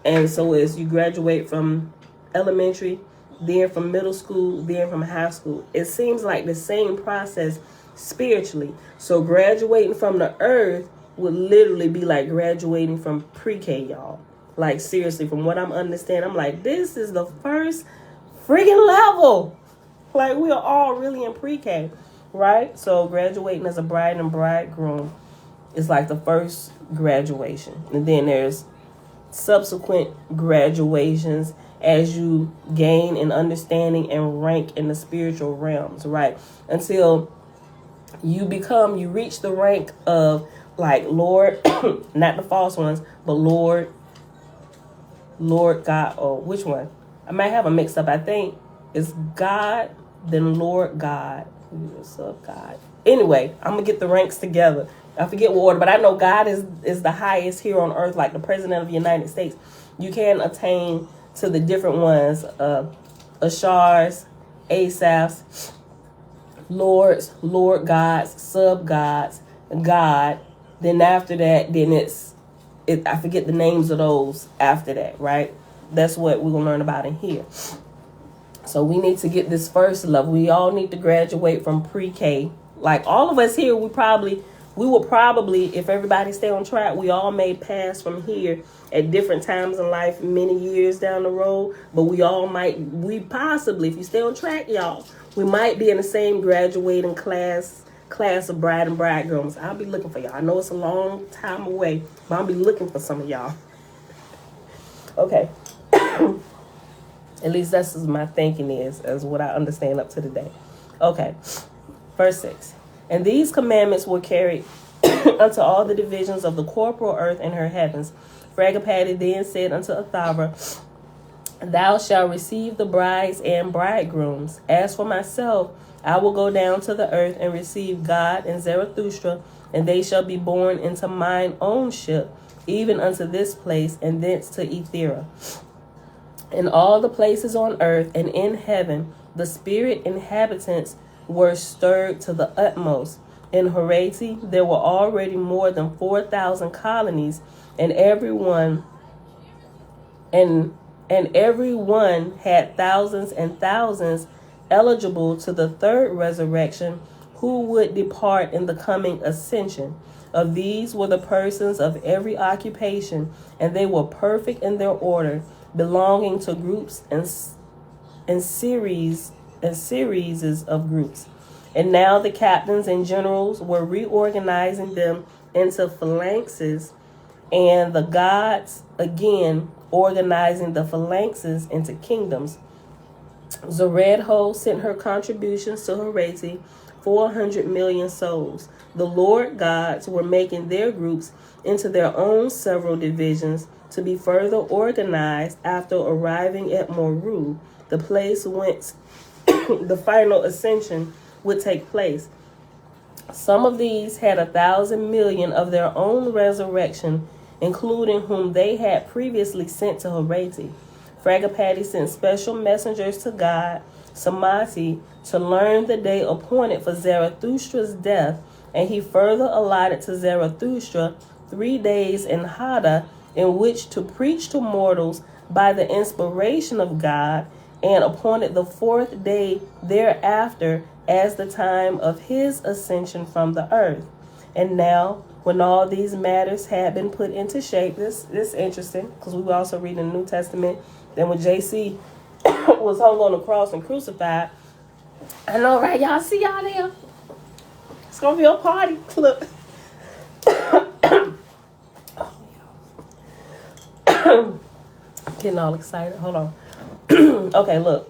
and so as you graduate from elementary, then from middle school, then from high school. It seems like the same process spiritually. So graduating from the earth would literally be like graduating from pre-K, y'all. Like seriously, from what I'm understanding, I'm like, this is the first friggin' level. Like we are all really in pre-K, right? So graduating as a bride and bridegroom is like the first graduation. And then there's subsequent graduations as you gain in understanding and rank in the spiritual realms, right? Until you reach the rank of like Lord, not the false ones, but Lord God, or which one? I might have them mixed up. I think it's God, then Lord God, sub God. Anyway, I'm gonna get the ranks together. I forget what order, but I know God is the highest here on earth, like the President of the United States. You can attain to the different ones, Ashars, Asaphs, Lords, Lord Gods, Sub Gods, God. Then after that, I forget the names of those after that, right? That's what we're going to learn about in here. So we need to get this first level. We all need to graduate from pre-K. Like all of us here, we will probably, if everybody stay on track, we all may pass from here at different times in life, many years down the road. But we possibly, if you stay on track, y'all, we might be in the same graduating class of bride and bridegrooms. I'll be looking for y'all. I know it's a long time away, but I'll be looking for some of y'all. Okay. At least that's what my thinking is, as what I understand up to today. Okay. Verse 6. And these commandments were carried unto all the divisions of the corporal earth and her heavens. Fragapati then said unto Athava, thou shalt receive the brides and bridegrooms. As for myself, I will go down to the earth and receive God and Zarathustra, and they shall be born into mine own ship, even unto this place, and thence to Ethera. In all the places on earth and in heaven, the spirit inhabitants were stirred to the utmost. In Haiti, there were already more than 4,000 colonies, and everyone had thousands and thousands eligible to the third resurrection, who would depart in the coming ascension. Of these were the persons of every occupation, and they were perfect in their order, belonging to groups and series of groups. And now the captains and generals were reorganizing them into phalanxes, and the gods again organizing the phalanxes into kingdoms. Zeredho sent her contributions to Haiti, 400 million souls. The Lord gods were making their groups into their own several divisions to be further organized after arriving at Monroe, the place whence the final ascension would take place. Some of these had 1,000 million of their own resurrection, including whom they had previously sent to Haiti. Fragapati sent special messengers to God, Samati, to learn the day appointed for Zarathustra's death, and he further allotted to Zarathustra 3 days in Hada in which to preach to mortals by the inspiration of God, and appointed the 4th day thereafter as the time of his ascension from the earth. And now, when all these matters had been put into shape, this is interesting, because we were also reading the New Testament. Then when JC was hung on the cross and crucified, I know, right? Y'all see y'all there? It's going to be a party. Look. Getting all excited. Hold on. Okay, look.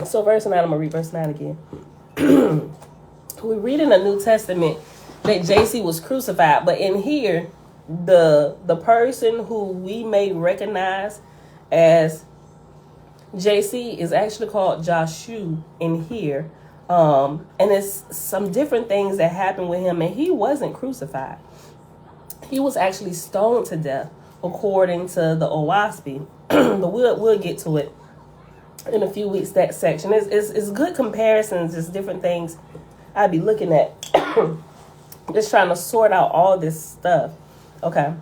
So verse 9, I'm going to read verse 9 again. We read in the New Testament that JC was crucified, but in here, the person who we may recognize as JC is actually called Joshua in here. And it's some different things that happened with him, and he wasn't crucified. He was actually stoned to death, according to the Oahspe. But we'll get to it in a few weeks, that section. It's good comparisons, just different things I'd be looking at. Just trying to sort out all this stuff. Okay.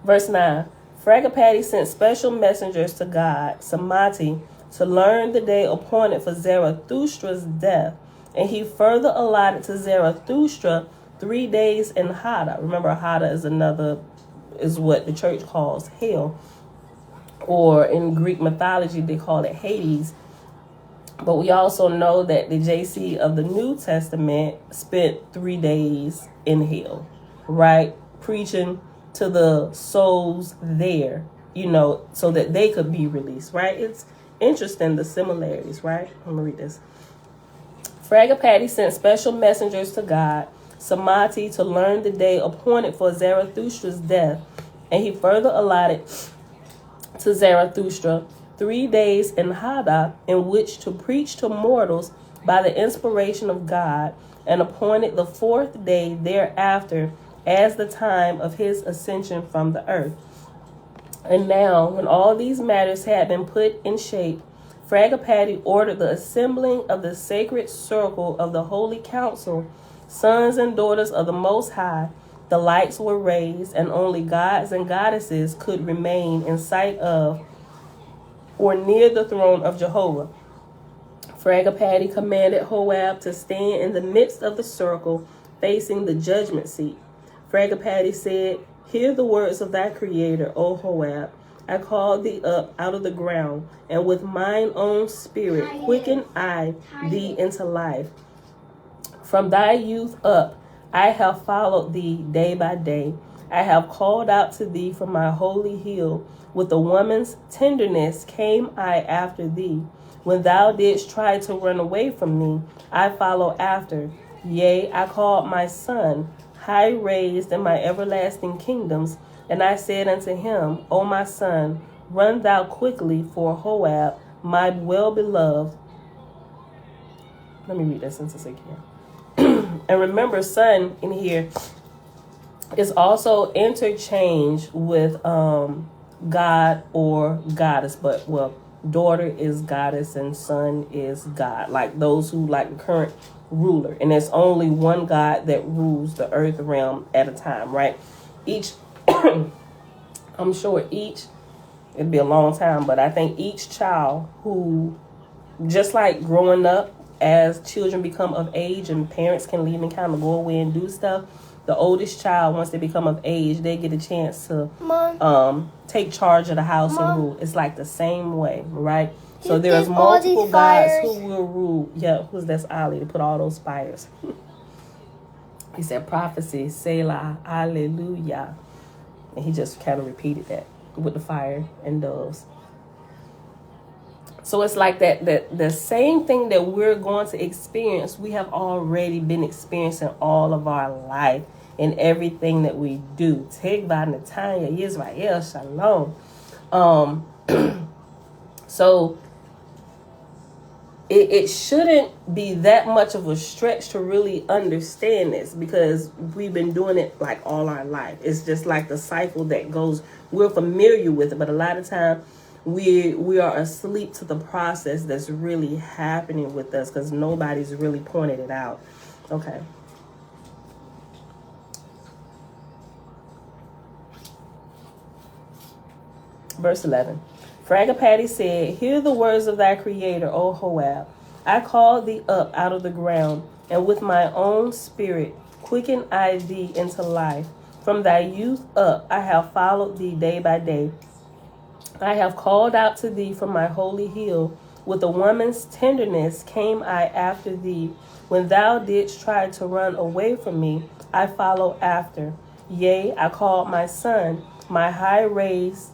Verse 9. Fragapati sent special messengers to God, Samati, to learn the day appointed for Zarathustra's death. And he further allotted to Zarathustra 3 days in Hada. Remember, Hada is what the church calls hell. Or in Greek mythology, they call it Hades. But we also know that the JC of the New Testament spent 3 days in hell, right? Preaching to the souls there, so that they could be released, right? It's interesting, the similarities, right? I'm going to read this. Fragapati sent special messengers to God, Samati, to learn the day appointed for Zarathustra's death, and he further allotted to Zarathustra 3 days in Hada in which to preach to mortals by the inspiration of God, and appointed the 4th day thereafter as the time of his ascension from the earth. And now, when all these matters had been put in shape, Fragapati ordered the assembling of the sacred circle of the Holy Council, sons and daughters of the Most High. The lights were raised, and only gods and goddesses could remain in sight of or near the throne of Jehovah. Fragapati commanded Joab to stand in the midst of the circle, facing the judgment seat. Fragapati said, "Hear the words of thy Creator, O Joab. I called thee up out of the ground, and with mine own spirit quicken I thee into life. From thy youth up I have followed thee day by day. I have called out to thee from my holy hill. With a woman's tenderness came I after thee. When thou didst try to run away from me, I follow after. Yea, I called my son, high raised in my everlasting kingdoms, and I said unto him, O my son, run thou quickly for Joab, my well-beloved." Let me read that sentence again. And remember, son in here is also interchanged with God or goddess, but well, daughter is goddess and son is God. Like those who like the current ruler. And there's only one God that rules the earth realm at a time, right? Each, I'm sure it'd be a long time, but I think each child who, just like growing up, as children become of age and parents can leave and kind of go away and do stuff, the oldest child, once they become of age, they get a chance to take charge of the house and rule. It's like the same way, right? So there's multiple gods who will rule. Yeah, who's that's Ali to put all those fires. He said prophecy, Selah, Hallelujah. And he just kind of repeated that with the fire and doves. So it's like that the same thing that we're going to experience, we have already been experiencing all of our life in everything that we do. Tegva, Netanya, Yisrael, Shalom. So it shouldn't be that much of a stretch to really understand this, because we've been doing it like all our life. It's just like the cycle that goes. We're familiar with it, but a lot of time we are asleep to the process that's really happening with us, because nobody's really pointed it out. Okay. Verse 11. Fragapati said, "Hear the words of thy creator, O Hoab. I called thee up out of the ground, and with my own spirit quicken I thee into life. From thy youth up I have followed thee day by day. I have called out to thee from my holy hill. With a woman's tenderness came I after thee. When thou didst try to run away from me, I followed after. Yea, I called my son, my high raised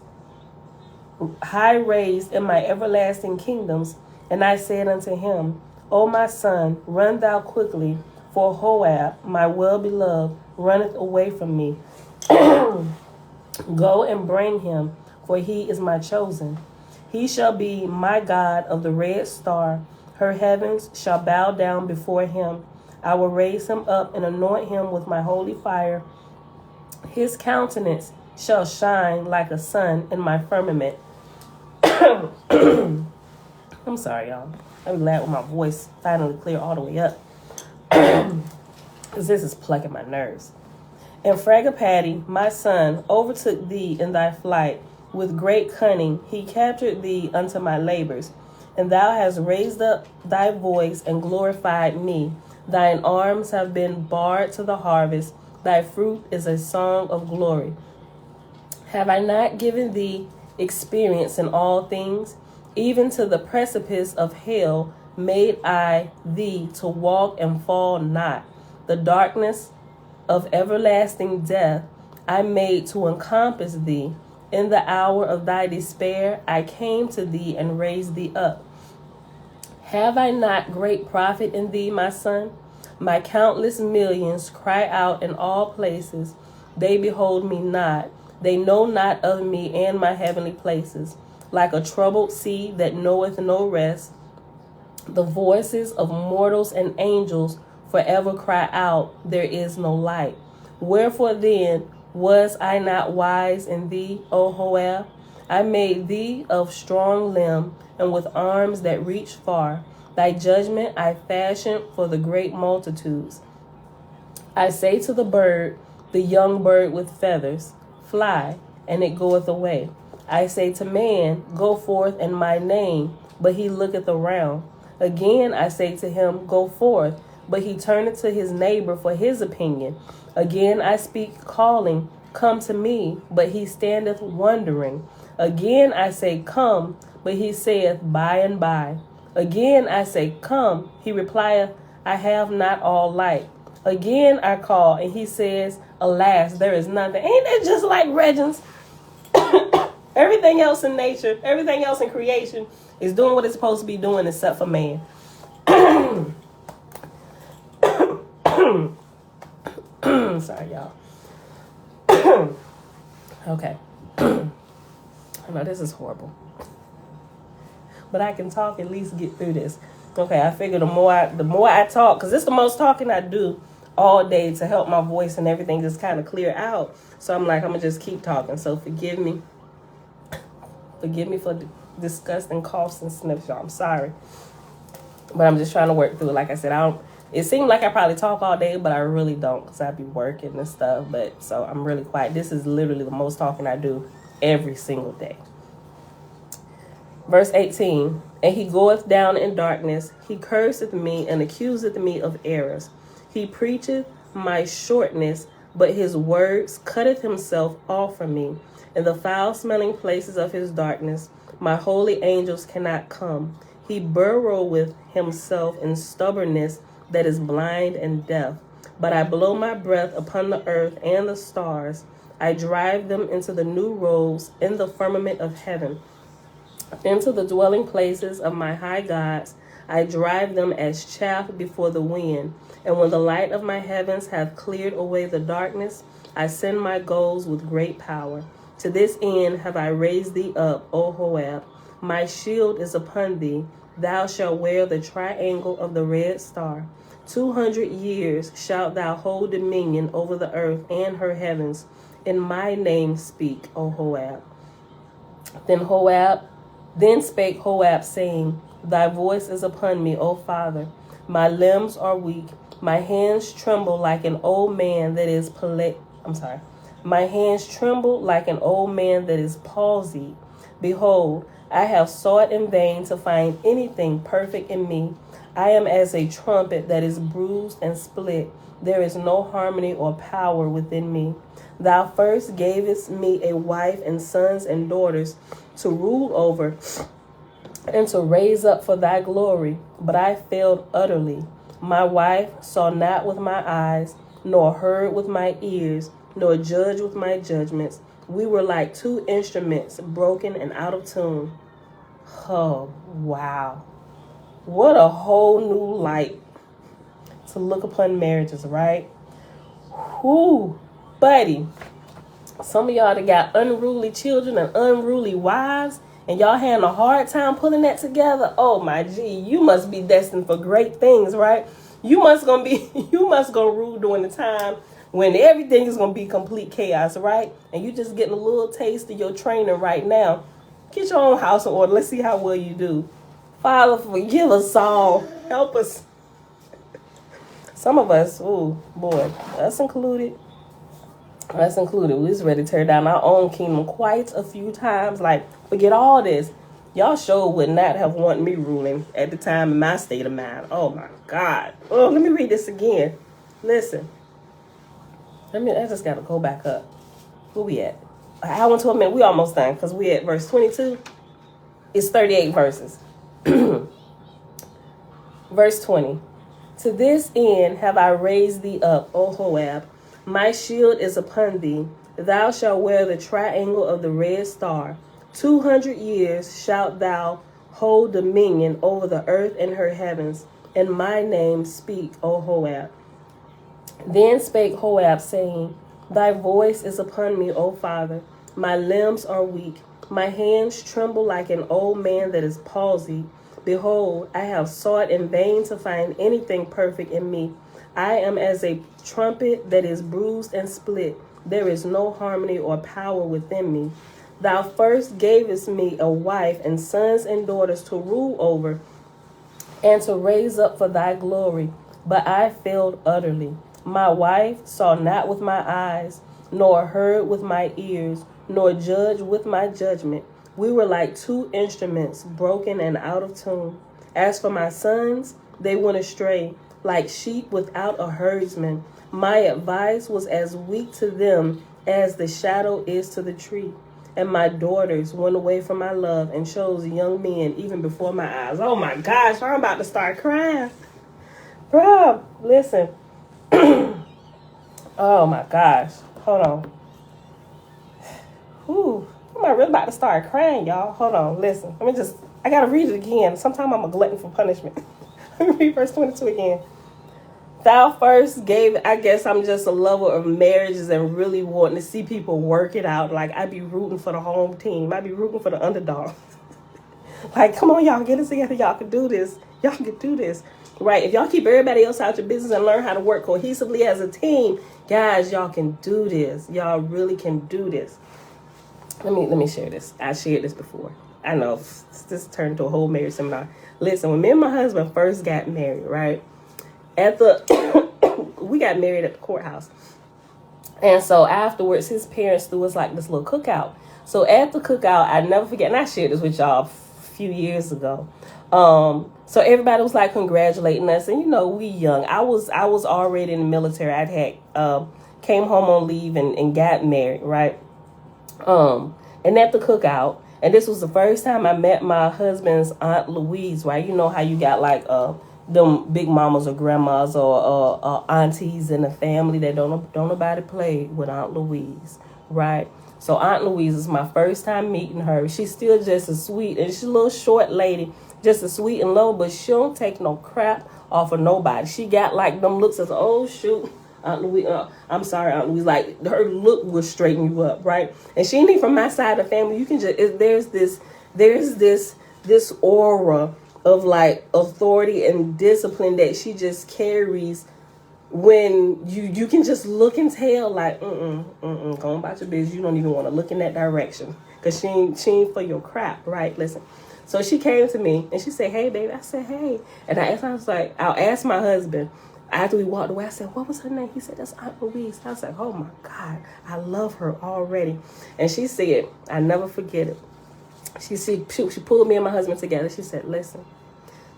in my everlasting kingdoms, and I said unto him, O my son, run thou quickly, for Hoab, my well-beloved, runneth away from me. Go and bring him, for he is my chosen. He shall be my God of the red star. Her heavens shall bow down before him. I will raise him up and anoint him with my holy fire. His countenance shall shine like a sun in my firmament." I'm sorry, y'all. I'm glad when my voice finally clear all the way up, because this is plucking my nerves. "And Fragapati, my son, overtook thee in thy flight. With great cunning he captured thee unto my labors. And thou hast raised up thy voice and glorified me. Thine arms have been barred to the harvest. Thy fruit is a song of glory. Have I not given thee experience in all things? Even to the precipice of hell made I thee to walk and fall not. The darkness of everlasting death I made to encompass thee. In the hour of thy despair I came to thee and raised thee up. Have I not great profit in thee, my son? My countless millions cry out in all places. They behold me not. They know not of me and my heavenly places. Like a troubled sea that knoweth no rest, the voices of mortals and angels forever cry out, there is no light. Wherefore then was I not wise in thee, O Hoab? I made thee of strong limb and with arms that reach far. Thy judgment I fashioned for the great multitudes. I say to the bird, the young bird with feathers, fly, and it goeth away. I say to man, go forth in my name, but he looketh around. Again I say to him, go forth, but he turneth to his neighbor for his opinion. Again I speak, calling, come to me, but he standeth wondering. Again I say, come, but he saith, by and by. Again I say, come, he replieth, I have not all light. Again I call, and he says, alas, there is nothing. Ain't that just like Regents? Everything else in nature, everything else in creation is doing what it's supposed to be doing except for man. Sorry, y'all. Okay. I know this is horrible, but I can talk, at least get through this. Okay, I figure the more I talk, because it's the most talking I do all day to help my voice and everything just kind of clear out. So I'm like, I'm going to just keep talking. So forgive me Forgive me for disgusting coughs and sniffs, y'all. I'm sorry. But I'm just trying to work through it. Like I said, it seemed like I probably talk all day, but I really don't because I be working and stuff. But so I'm really quiet. This is literally the most talking I do every single day. Verse 18, and he goeth down in darkness. He curseth me and accuseth me of errors. He preacheth my shortness, but his words cutteth himself off from me. In the foul-smelling places of his darkness, my holy angels cannot come. He burroweth himself in stubbornness that is blind and deaf. But I blow my breath upon the earth and the stars. I drive them into the new roads in the firmament of heaven. Into the dwelling places of my high gods. I drive them as chaff before the wind. And when the light of my heavens hath cleared away the darkness, I send my goals with great power. To this end have I raised thee up, O Oahspe. My shield is upon thee. Thou shalt wear the triangle of the red star. 200 years shalt thou hold dominion over the earth and her heavens. In my name speak, O Oahspe. Then spake Oahspe, saying, Thy voice is upon me, O Father. My limbs are weak. My hands tremble like an old man that is My hands tremble like an old man that is palsied. Behold, I have sought in vain to find anything perfect in me. I am as a trumpet that is bruised and split. There is no harmony or power within me. Thou first gavest me a wife and sons and daughters to rule over and to raise up for thy glory, but I failed utterly. My wife saw not with my eyes, nor heard with my ears, nor judged with my judgments. We were like two instruments, broken and out of tune. Oh, wow. What a whole new light to look upon marriages, right? Whoo, buddy. Some of y'all that got unruly children and unruly wives, and y'all having a hard time pulling that together. Oh my G, you must be destined for great things, right? You must gonna rule during the time when everything is gonna be complete chaos, right? And you just getting a little taste of your training right now. Get your own house in order. Let's see how well you do. Father, forgive us all. Help us. Some of us, oh boy, us included. We was ready to tear down our own kingdom quite a few times. Like, forget all this. Y'all sure would not have wanted me ruling at the time in my state of mind. Oh my God. Oh, let me read this again. Listen. I just gotta go back up. Where we at? An hour and 12 minutes. We almost done because we at verse 22. It's 38 verses. Verse 20. To this end have I raised thee up, O Oahspe. My shield is upon thee. Thou shalt wear the triangle of the red star. 200 years shalt thou hold dominion over the earth and her heavens. In my name speak, O Oahspe. Then spake Oahspe, saying, Thy voice is upon me, O Father. My limbs are weak. My hands tremble like an old man that is palsied. Behold, I have sought in vain to find anything perfect in me. I am as a trumpet that is bruised and split. There is no harmony or power within me. Thou first gavest me a wife and sons and daughters to rule over and to raise up for thy glory. But I failed utterly. My wife saw not with my eyes, nor heard with my ears, nor judged with my judgment. We were like two instruments, broken and out of tune. As for my sons, they went astray, like sheep without a herdsman. My advice was as weak to them as the shadow is to the tree. And my daughters went away from my love and chose young men even before my eyes. Oh my gosh, I'm about to start crying. Bro, listen. Oh my gosh. Hold on. Whew. I'm really about to start crying, y'all. Hold on, listen. I gotta read it again. Sometimes I'm a glutton for punishment. Let me read verse 22 again. Thou first gave, I guess I'm just a lover of marriages and really wanting to see people work it out. Like, I be rooting for the home team. I be rooting for the underdog. Like, come on, y'all, get it together. Y'all can do this. Y'all can do this. Right? If y'all keep everybody else out your business and learn how to work cohesively as a team, guys, y'all can do this. Y'all really can do this. let me share this. I shared this before. I know this turned to a whole marriage seminar. Listen, when me and my husband first got married, right? We got married at the courthouse. And so afterwards, his parents threw us like this little cookout. So at the cookout, I never forget, and I shared this with y'all a few years ago. So everybody was like congratulating us, and you know, we young. I was already in the military. I had came home on leave and got married, right? And at the cookout, and this was the first time I met my husband's Aunt Louise, right? You know how you got like them big mamas or grandmas or aunties in the family that don't nobody play with Aunt Louise, right? So Aunt Louise is my first time meeting her. She's still just as sweet, and she's a little short lady, just as sweet and low, but she don't take no crap off of nobody. She got like them looks as, oh shoot, Aunt Louise, I'm sorry, Aunt Louise, like her look will straighten you up, right? And she ain't even from my side of the family. You can just, there's this aura of like authority and discipline that she just carries when you can just look and tell like, go on about your business. You don't even want to look in that direction because she ain't for your crap, right? Listen. So she came to me and she said, hey, baby. I said, hey. And I was like, I'll ask my husband. After we walked away, I said, what was her name? He said, that's Aunt Louise. I was like, oh my God, I love her already. And she said, I never forget it. She pulled me and my husband together. She said, listen.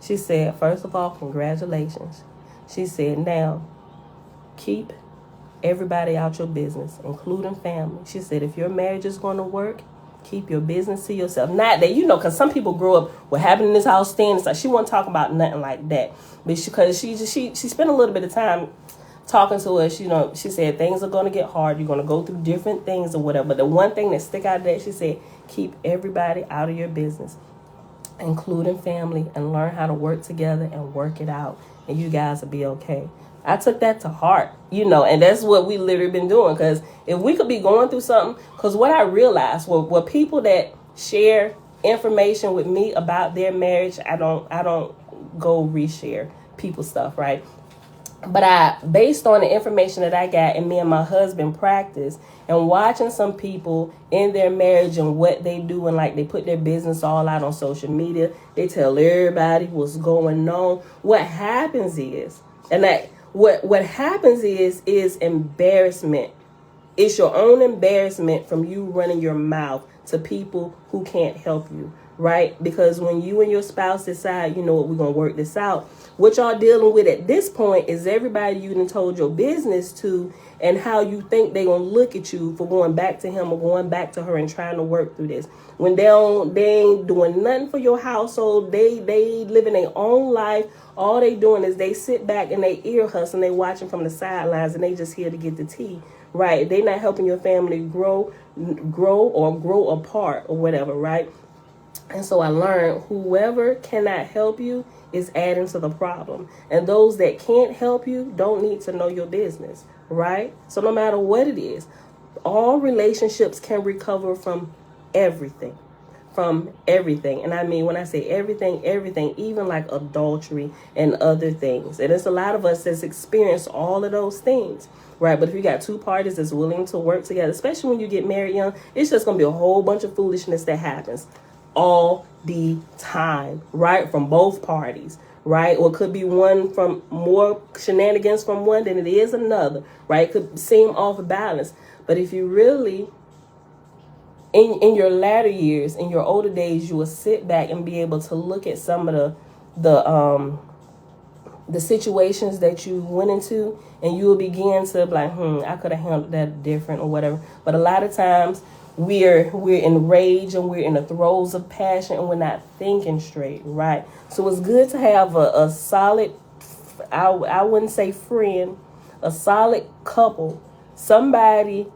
She said, first of all, congratulations. She said, now, keep everybody out your business, including family. She said, if your marriage is going to work, keep your business to yourself. Not that, you know, because some people grow up, what happened in this house, staying. It's like she wasn't talking about nothing like that. But because she spent a little bit of time talking to us, you know, she said things are going to get hard. You're going to go through different things or whatever. But the one thing that stick out of that, she said, keep everybody out of your business, including family, and learn how to work together and work it out. And you guys will be okay. I took that to heart, you know, and that's what we literally been doing. Because if we could be going through something, because what I realized were people that share information with me about their marriage, I don't go reshare people's stuff, right? But based on the information that I got and me and my husband practice and watching some people in their marriage and what they do and like they put their business all out on social media, they tell everybody what's going on. What happens is, and that what happens is embarrassment. It's your own embarrassment from you running your mouth to people who can't help you, right? Because when you and your spouse decide, you know what, we're going to work this out, what y'all dealing with at this point is everybody you done told your business to and how you think they going to look at you for going back to him or going back to her and trying to work through this. When they ain't doing nothing for your household, they living their own life. All they doing is they sit back and they ear hustle and they watching from the sidelines and they just here to get the tea, right? They not helping your family grow apart or whatever, right? And so I learned whoever cannot help you is adding to the problem. And those that can't help you don't need to know your business, right? So no matter what it is, all relationships can recover from everything. And I mean, when I say everything, even like adultery and other things. And there's a lot of us that's experienced all of those things, right? But if you got two parties that's willing to work together, especially when you get married young, it's just going to be a whole bunch of foolishness that happens all the time, right? From both parties, right? Or it could be one from more shenanigans from one than it is another, right? It could seem off balance. But if you really in your latter years, in your older days, you will sit back and be able to look at some of the situations that you went into, and you will begin to be like, I could have handled that different or whatever. But a lot of times we're in rage and we're in the throes of passion and we're not thinking straight, right? So it's good to have a solid, I wouldn't say friend, a solid couple, somebody.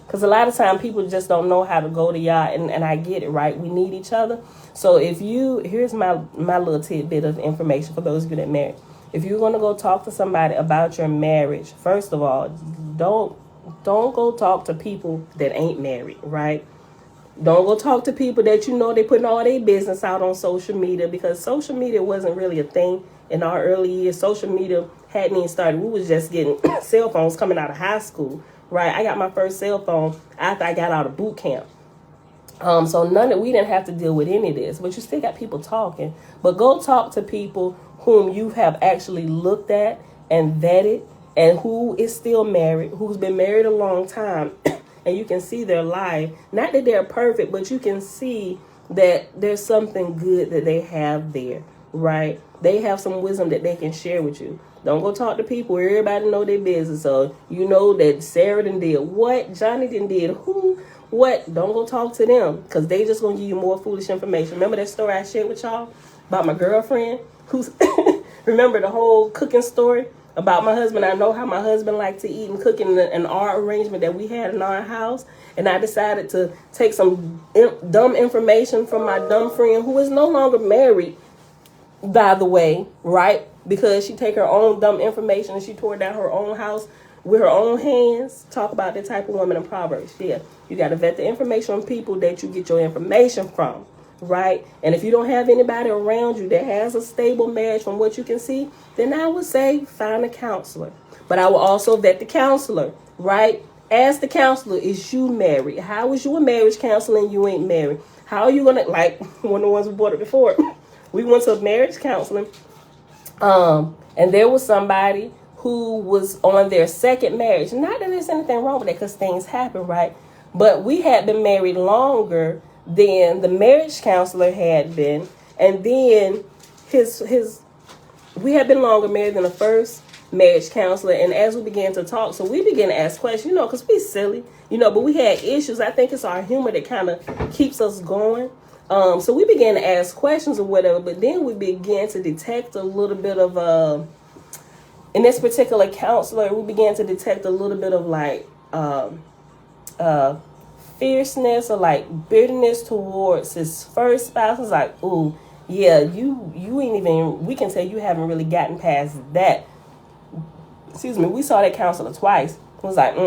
Because a lot of time people just don't know how to go to y'all, and I get it, right? We need each other. So here's my little tidbit of information for those of you that married. If you're going to go talk to somebody about your marriage, first of all, don't go talk to people that ain't married, right? Don't go talk to people that you know they putting all their business out on social media, because social media wasn't really a thing in our early years. Social media hadn't even started. We was just getting cell phones coming out of high school, right? I got my first cell phone after I got out of boot camp. So we didn't have to deal with any of this, but you still got people talking. But go talk to people whom you have actually looked at and vetted, and who is still married, who's been married a long time, and you can see their life. Not that they're perfect, but you can see that there's something good that they have there, right? They have some wisdom that they can share with you. Don't go talk to people where everybody know their business. So you know that Sarah done did what, Johnny done did who, what. Don't go talk to them, because they just gonna give you more foolish information. Remember that story I shared with y'all about my girlfriend who's remember the whole cooking story about my husband? I know how my husband liked to eat and cook in an art arrangement that we had in our house, and I decided to take some dumb information from my dumb friend, who is no longer married, by the way, right? Because she take her own dumb information and she tore down her own house with her own hands. Talk about the type of woman in Proverbs. Yeah, you got to vet the information from people that you get your information from, right? And if you don't have anybody around you that has a stable marriage from what you can see, then I would say find a counselor. But I will also vet the counselor, right? Ask the counselor, is you married? How is your marriage counselor and you ain't married? How are you going to, like one of the ones we bought it before, we went to marriage counseling, and there was somebody who was on their second marriage. Not that there's anything wrong with that, because things happen, right? But we had been married longer than the marriage counselor had been, and then we had been longer married than the first marriage counselor. And as we began to talk, so we began to ask questions, because we silly, but we had issues. I think it's our humor that kind of keeps us going. So we began to ask questions or whatever, but then we began to detect a little bit of, in this particular counselor, we began to detect a little bit of like fierceness or like bitterness towards his first spouse. It's like, ooh, yeah, you ain't even, we can tell you haven't really gotten past that. Excuse me, we saw that counselor twice. It was like, we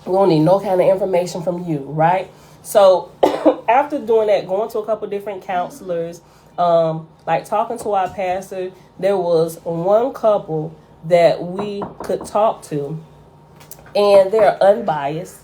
don't need no kind of information from you, right? So after doing that, going to a couple different counselors, like talking to our pastor, there was one couple that we could talk to, and they're unbiased.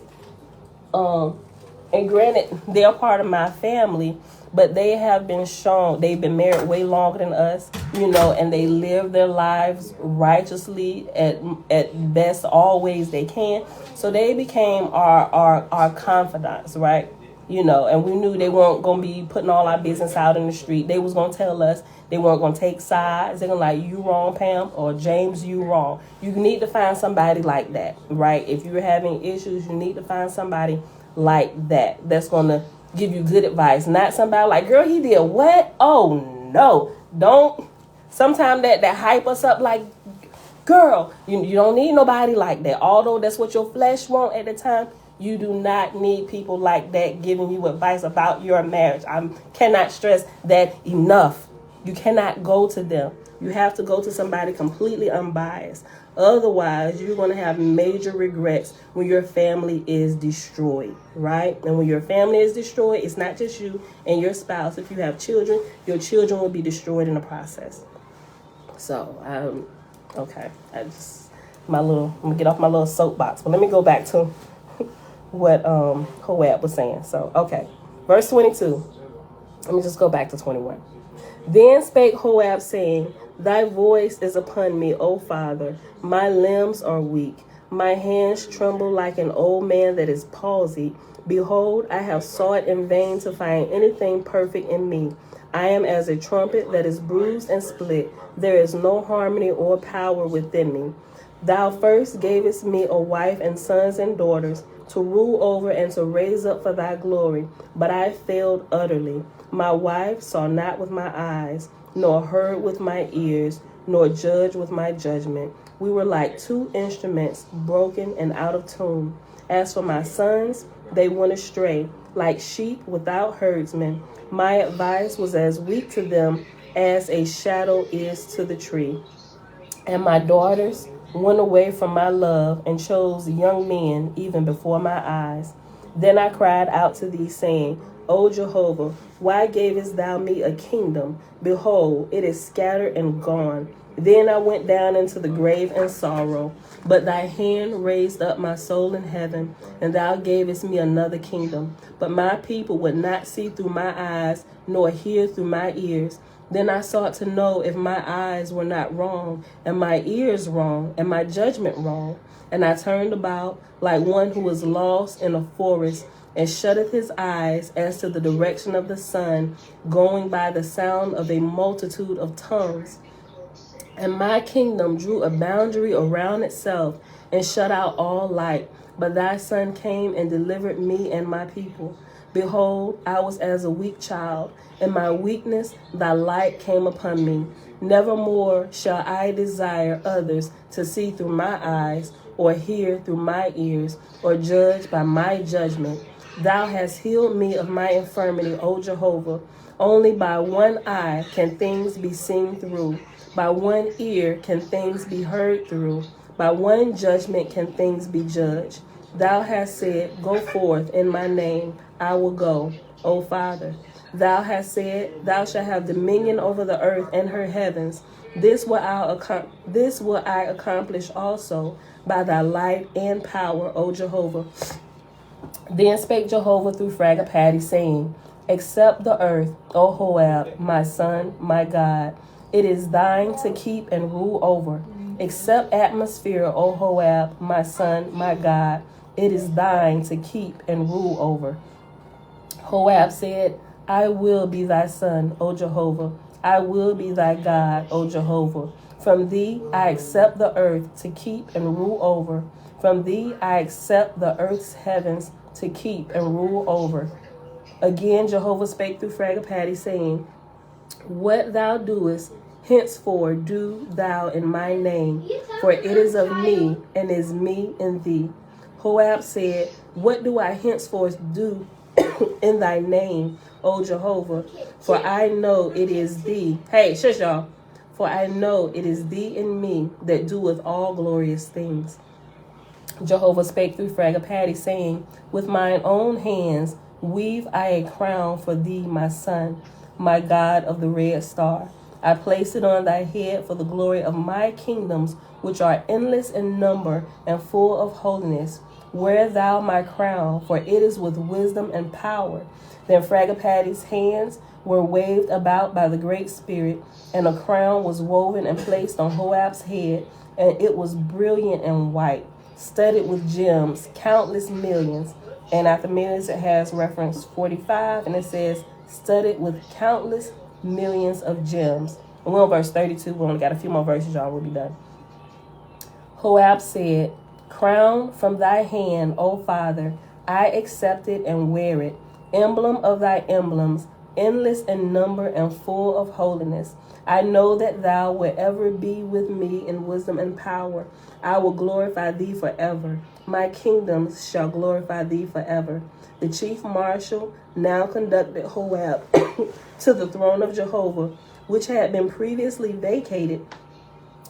And granted, they're part of my family, but they have been shown, they've been married way longer than us, and they live their lives righteously at best, always they can. So they became our confidants, right? And we knew they weren't going to be putting all our business out in the street. They was going to tell us. They weren't going to take sides. They're going to like, you wrong, Pam, or James, you wrong. You need to find somebody like that, right? If you're having issues, you need to find somebody like that that's going to give you good advice. Not somebody like, girl, he did what? Oh, no. Don't. Sometimes that hype us up like, girl, you don't need nobody like that. Although that's what your flesh want at the time, you do not need people like that giving you advice about your marriage. I cannot stress that enough. You cannot go to them. You have to go to somebody completely unbiased. Otherwise, you're going to have major regrets when your family is destroyed, right? And when your family is destroyed, it's not just you and your spouse. If you have children, your children will be destroyed in the process. So, okay. I'm going to get off my little soapbox. But let me go back to what Joab was saying. So, okay. Verse 22. Let me just go back to 21. Then spake Joab, saying, Thy voice is upon me, O Father. My limbs are weak. My hands tremble like an old man that is palsied. Behold, I have sought in vain to find anything perfect in me. I am as a trumpet that is bruised and split. There is no harmony or power within me. Thou first gavest me a wife and sons and daughters to rule over and to raise up for thy glory. But I failed utterly. My wife saw not with my eyes, nor heard with my ears, nor judged with my judgment. We were like two instruments, broken and out of tune. As for my sons, they went astray, like sheep without herdsmen. My advice was as weak to them as a shadow is to the tree. And my daughters went away from my love and chose young men even before my eyes. Then I cried out to thee, saying, O Jehovah, why gavest thou me a kingdom? Behold, it is scattered and gone. Then I went down into the grave in sorrow. But thy hand raised up my soul in heaven, and thou gavest me another kingdom. But my people would not see through my eyes, nor hear through my ears. Then I sought to know if my eyes were not wrong, and my ears wrong, and my judgment wrong. And I turned about like one who was lost in a forest, and shutteth his eyes as to the direction of the sun, going by the sound of a multitude of tongues. And my kingdom drew a boundary around itself, and shut out all light. But thy Son came and delivered me and my people. Behold, I was as a weak child. In my weakness thy light came upon me. Nevermore shall I desire others to see through my eyes, or hear through my ears, or judge by my judgment. Thou hast healed me of my infirmity, O Jehovah. Only by one eye can things be seen through. By one ear can things be heard through. By one judgment can things be judged. Thou hast said, Go forth in my name. I will go, O Father. Thou hast said, Thou shalt have dominion over the earth and her heavens. This will I accomplish also by thy light and power, O Jehovah. Then spake Jehovah through Fragapati, saying, Accept the earth, O Hoab, my son, my God. It is thine to keep and rule over. Accept atmosphere, O Hoab, my son, my God. It is thine to keep and rule over. Hoab said, I will be thy son, O Jehovah. I will be thy God, O Jehovah. From thee I accept the earth to keep and rule over. From thee I accept the earth's heavens to keep and rule over. Again Jehovah spake through Fragapati, saying, What thou doest, henceforth do thou in my name, for it is of me, and is me in thee. Hoab said, What do I henceforth do in thy name, O Jehovah? For I know it is thee. Hey, shush y'all. For I know it is thee in me that doeth all glorious things. Jehovah spake through Fragapati, saying, With mine own hands weave I a crown for thee, my son, my God of the red star. I place it on thy head for the glory of my kingdoms, which are endless in number and full of holiness. Wear thou my crown, for it is with wisdom and power. Then Fragapati's hands were waved about by the Great Spirit, and a crown was woven and placed on Hoab's head, and it was brilliant and white, studded with gems, countless millions. And after millions, it has reference 45, and it says, studded with countless millions of gems. And we're on verse 32. We only got a few more verses, y'all. We'll be done. Hoab said, Crown from thy hand, O Father, I accept it and wear it. Emblem of thy emblems, endless in number and full of holiness. I know that thou wilt ever be with me in wisdom and power. I will glorify thee forever. My kingdoms shall glorify thee forever. The chief marshal now conducted Hoab to the throne of Jehovah, which had been previously vacated,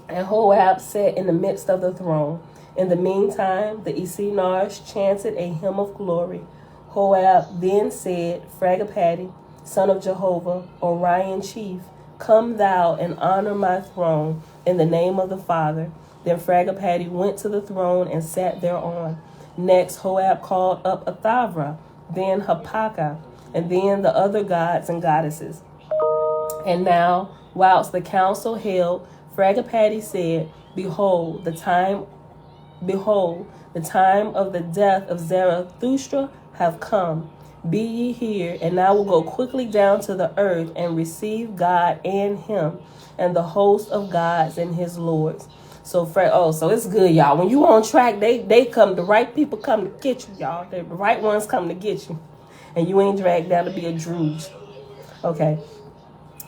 and Hoab sat in the midst of the throne. In the meantime, the Essenars chanted a hymn of glory. Hoab then said, Fragapati, son of Jehovah, Orion chief, come thou and honor my throne in the name of the Father. Then Fragapati went to the throne and sat thereon. Next, Hoab called up Athavra, then Hapaka, and then the other gods and goddesses. And now, whilst the council held, Fragapati said, Behold, the time of the death of Zarathustra have come. Be ye here, and I will go quickly down to the earth and receive God and him, and the host of gods and his lords. So it's good, y'all. When you on track, they come, the right people come to get you, y'all. The right ones come to get you. And you ain't dragged down to be a drooge. Okay.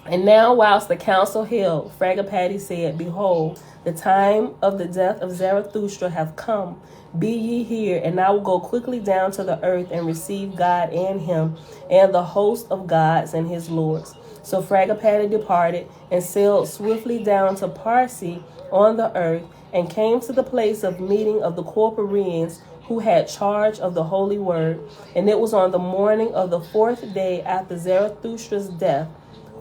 And now, whilst the council held, Fragapati said, Behold, the time of the death of Zarathustra have come. Be ye here, and I will go quickly down to the earth and receive God and him, and the host of gods and his lords. So Fragapati departed and sailed swiftly down to Parsi on the earth, and came to the place of meeting of the Corporeans who had charge of the holy word. And it was on the morning of the 4th day after Zarathustra's death.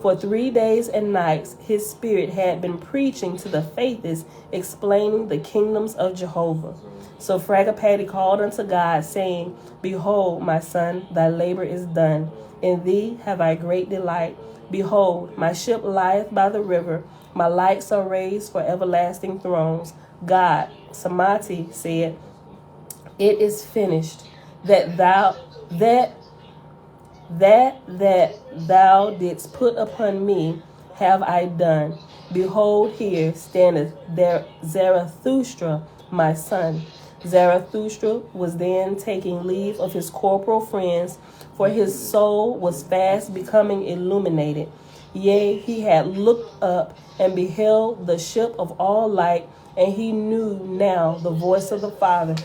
For 3 days and nights, his spirit had been preaching to the faithless, explaining the kingdoms of Jehovah. So Fragapati called unto God, saying, Behold, my son, thy labor is done. In thee have I great delight. Behold, my ship lieth by the river. My lights are raised for everlasting thrones. God, Samati, said, It is finished. That thou didst put upon me have I done. Behold, here standeth there Zarathustra, my son. Zarathustra was then taking leave of his corporal friends, for his soul was fast becoming illuminated. Yea, he had looked up and beheld the ship of all light, and he knew now the voice of the Father.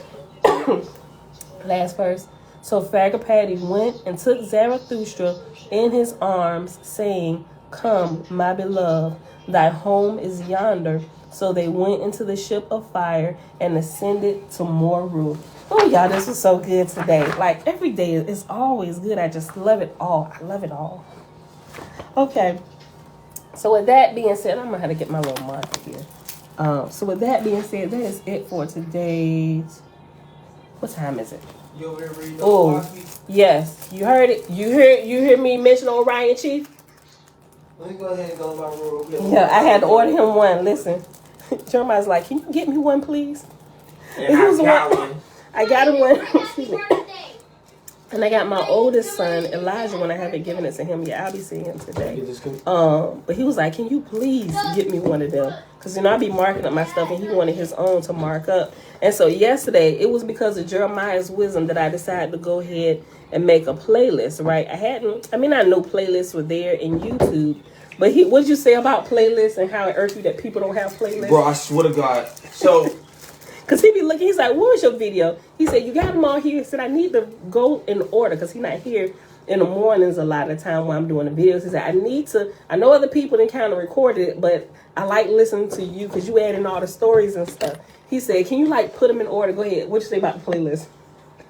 Last verse. So Fragapati went and took Zarathustra in his arms, saying, Come, my beloved, thy home is yonder. So they went into the ship of fire and ascended to Monroe. Oh, y'all, this was so good today. Like, every day is always good. I just love it all. I love it all. Okay. So with that being said, I'm going to have to get my little marker here. So with that being said, that is it for today's... What time is it? You over there reading Oh, yes. You heard it. You hear me mention Orion Chief? Let me go ahead and go to my room. Yeah, I had to order him one. Listen. Jeremiah's like, can you get me one, please? And I got one. I got him one. Excuse me. And I got my oldest son, Elijah, when I haven't given it to him yet. I'll be seeing him today. But he was like, can you please get me one of them? Because, I'll be marking up my stuff, and he wanted his own to mark up. And so yesterday, it was because of Jeremiah's wisdom that I decided to go ahead and make a playlist, right? I know playlists were there in YouTube. But what'd you say about playlists and how it irks you that people don't have playlists? Bro, I swear to God. So... Because he be looking, he's like, what was your video? He said, you got them all here. He said, I need to go in order because he's not here in the mornings a lot of time while I'm doing the videos. He said, I know other people didn't kind of record it, but I like listening to you because you add in all the stories and stuff. He said, can you put them in order? Go ahead. What you say about the playlist?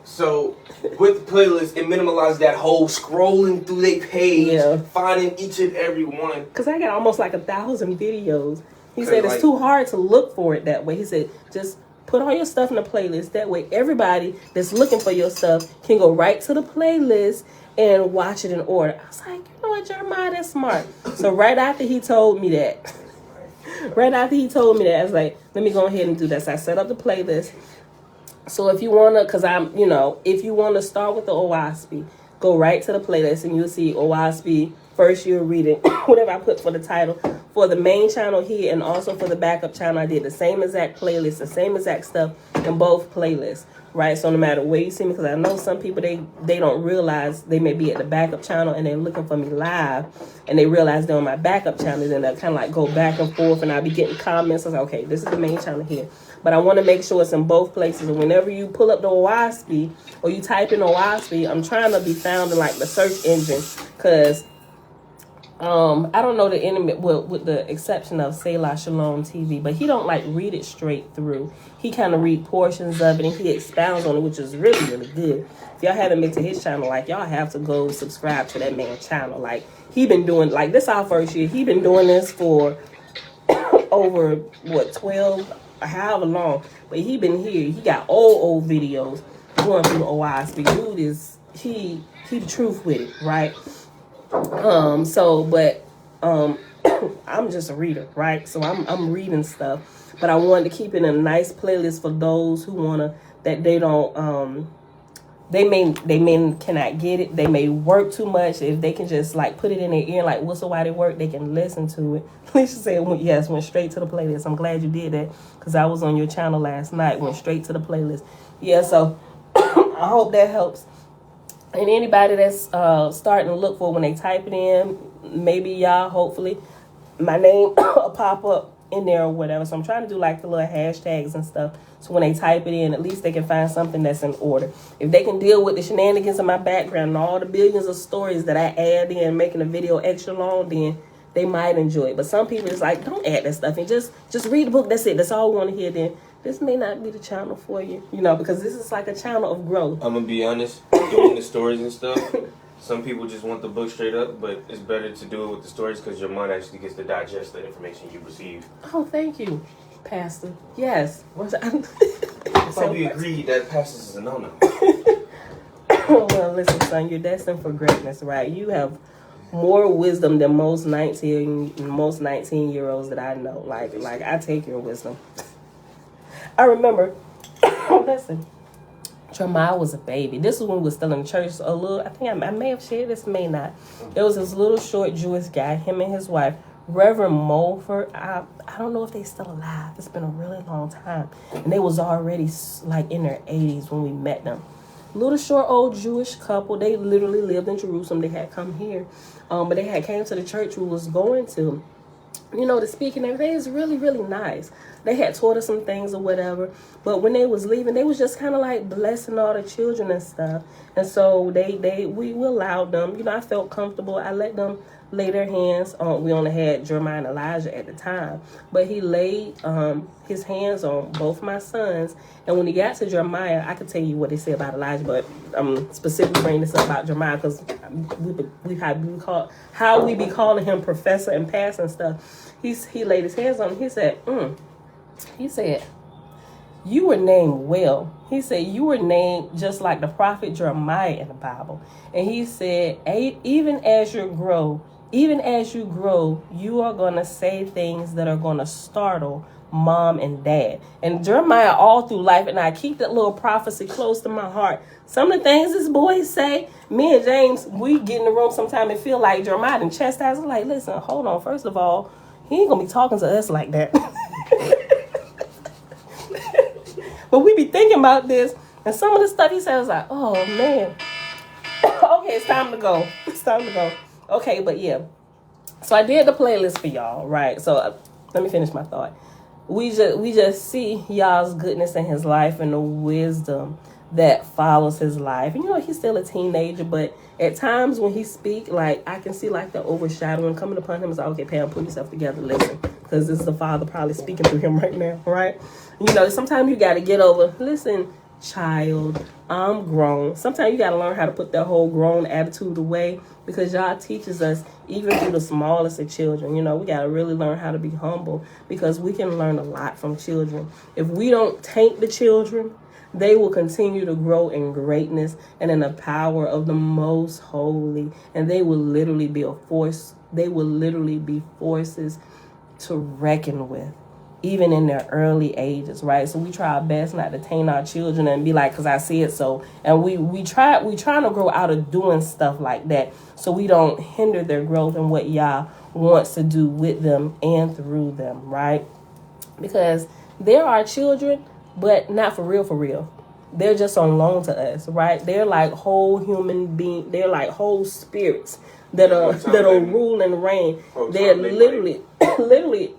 So, with the playlist, it minimalizes that whole scrolling through their page, finding each and every one. Because I got almost 1,000 videos. He said, it's too hard to look for it that way. He said, just... put all your stuff in the playlist. That way everybody that's looking for your stuff can go right to the playlist and watch it in order. I was like, you know what, Jeremiah, that's smart. So right after he told me that, I was like, let me go ahead and do that. So I set up the playlist. So if you want to, if you want to start with the Oahspe, go right to the playlist and you'll see Oahspe first year reading, whatever I put for the title. For the main channel here and also for the backup channel, I did the same exact playlist, the same exact stuff in both playlists, right? So no matter where you see me, because I know some people, they don't realize they may be at the backup channel and they're looking for me live, and they realize they're on my backup channel, and they'll kind of go back and forth, and I'll be getting comments. I was like, okay, this is the main channel here. But I want to make sure it's in both places, and whenever you pull up the Oahspe or you type in Oahspe, I'm trying to be found in the search engine, because... I don't know the enemy, with the exception of Selah Shalom TV, but he don't read it straight through. He kind of read portions of it and he expounds on it, which is really, really good. If y'all haven't been to his channel, y'all have to go subscribe to that man's channel. He been doing, this our first year. He been doing this for over, 12, however long. But he been here. He got old videos going through the Oahspe. Dude is, he the truth with it, right? I'm just a reader, right? So I'm reading stuff, but I wanted to keep it in a nice playlist for those who wanna, that they don't, they may cannot get it. They may work too much. If they can just put it in their ear, whistle while they work, they can listen to it. Alicia said, yes, went straight to the playlist. I'm glad you did that because I was on your channel last night, went straight to the playlist. Yeah, so I hope that helps. And anybody that's starting to look for when they type it in, maybe y'all, hopefully, my name will pop up in there or whatever. So I'm trying to do the little hashtags and stuff. So when they type it in, at least they can find something that's in order. If they can deal with the shenanigans in my background and all the billions of stories that I add in, making a video extra long, then they might enjoy it. But some people is don't add that stuff and just read the book. That's it. That's all we want to hear. Then this may not be the channel for you, because this is a channel of growth. I'm gonna be honest, doing the stories and stuff. Some people just want the book straight up, but it's better to do it with the stories because your mind actually gets to digest the information you receive. Oh, thank you, Pastor. Yes. I thought we agreed that pastors is a no-no. Well, listen, son, you're destined for greatness, right? You have more wisdom than most 19-year-olds that I know. Like I take your wisdom. I remember, listen, Jeremiah was a baby. This was when we were still in church a little. I think I may have shared this, may not. There was this little short Jewish guy, him and his wife, Reverend Mulford. I don't know if they still alive. It's been a really long time. And they was already like in their 80s when we met them. Little short old Jewish couple. They literally lived in Jerusalem. They had come here. But they had came to the church we was going to, to speak and everything. It was really, really nice. They had taught us some things or whatever. But when they was leaving, they was just kind of like blessing all the children and stuff. And so we allowed them, I felt comfortable. I let them lay their hands on, we only had Jeremiah and Elijah at the time, but he laid his hands on both my sons. And when he got to Jeremiah, I could tell you what they said about Elijah, but I'm specifically bringing this up about Jeremiah because how we be calling him professor and pastor and stuff. He laid his hands on him. He said, you were named well. He said, you were named just like the prophet Jeremiah in the Bible. And he said, even as you grow, you are going to say things that are going to startle mom and dad. And Jeremiah all through life, and I keep that little prophecy close to my heart. Some of the things this boy say, me and James, we get in the room sometime and feel like Jeremiah and chastise. I'm like, listen, hold on. First of all, he ain't going to be talking to us like that. But we be thinking about this, and some of the stuff he says, like, oh, man. Okay, it's time to go. Okay, but yeah. So I did the playlist for y'all, right? So let me finish my thought. We just see y'all's goodness in his life and the wisdom that follows his life. And he's still a teenager, but at times when he speak, like I can see like the overshadowing coming upon him. It's like, okay, Pam, put yourself together, listen, because this is the Father probably speaking through him right now, right? Sometimes you got to get over, listen, child, I'm grown. Sometimes you got to learn how to put that whole grown attitude away, because y'all teaches us even through the smallest of children. We got to really learn how to be humble, because we can learn a lot from children. If we don't taint the children, they will continue to grow in greatness and in the power of the most holy, and they will literally be a force. They will literally be forces to reckon with, even in their early ages, right? So we try our best not to taint our children and be like, because I see it so. And we trying to grow out of doing stuff like that, so we don't hinder their growth and what Yah wants to do with them and through them, right? Because they're our children, but not for real. They're just on loan to us, right? They're like whole human beings. They're like whole spirits that rule and reign. They're literally,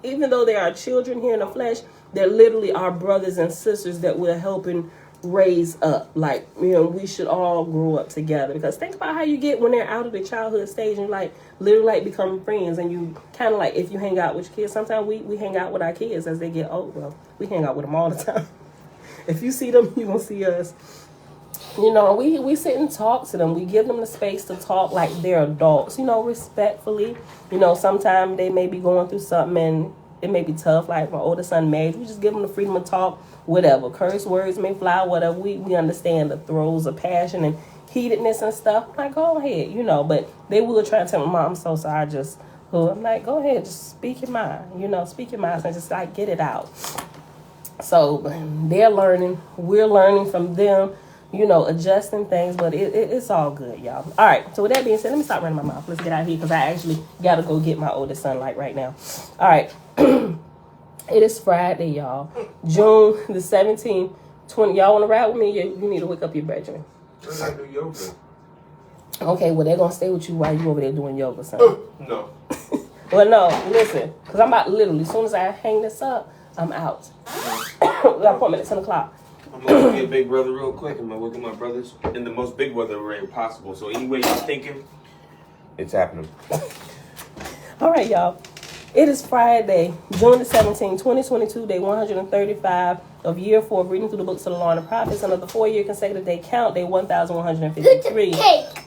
even though they are children here in the flesh, they're literally our brothers and sisters that we're helping raise up. Like, we should all grow up together. Because think about how you get when they're out of the childhood stage and like literally like become friends. And you kind of like, if you hang out with your kids, sometimes we hang out with our kids as they get old. Well, we hang out with them all the time. If you see them, you're going to see us. We sit and talk to them. We give them the space to talk like they're adults, respectfully. Sometimes they may be going through something and it may be tough. Like my oldest son, Mage, we just give them the freedom to talk, whatever. Curse words may fly, whatever. We understand the throes of passion and heatedness and stuff. I'm like, go ahead, but they will try to tell me, Mom, I'm so sorry. I'm like, go ahead, just speak your mind, speak your mind and just like get it out. So they're learning, we're learning from them, adjusting things, but it's all good, y'all. All right, so with that being said, let me stop running my mouth. Let's get out of here because I actually got to go get my oldest son right now. All right, it is Friday, y'all. June the 17th, 20. Y'all want to ride with me? You need to wake up your brethren. I do yoga. Okay, well, they're going to stay with you while you over there doing yoga, son. No. Well, no, listen, because I'm about literally, as soon as I hang this up, I'm out. We got an appointment at 10 o'clock. I'm going to be a big brother real quick. I'm going to work with my brothers in the most big brother way possible. So any way you're thinking, it's happening. All right, y'all. It is Friday, June the 17th, 2022, day 135 of year 4 of reading through the books of the law and the prophets. Under the 4-year consecutive day count, day 1153.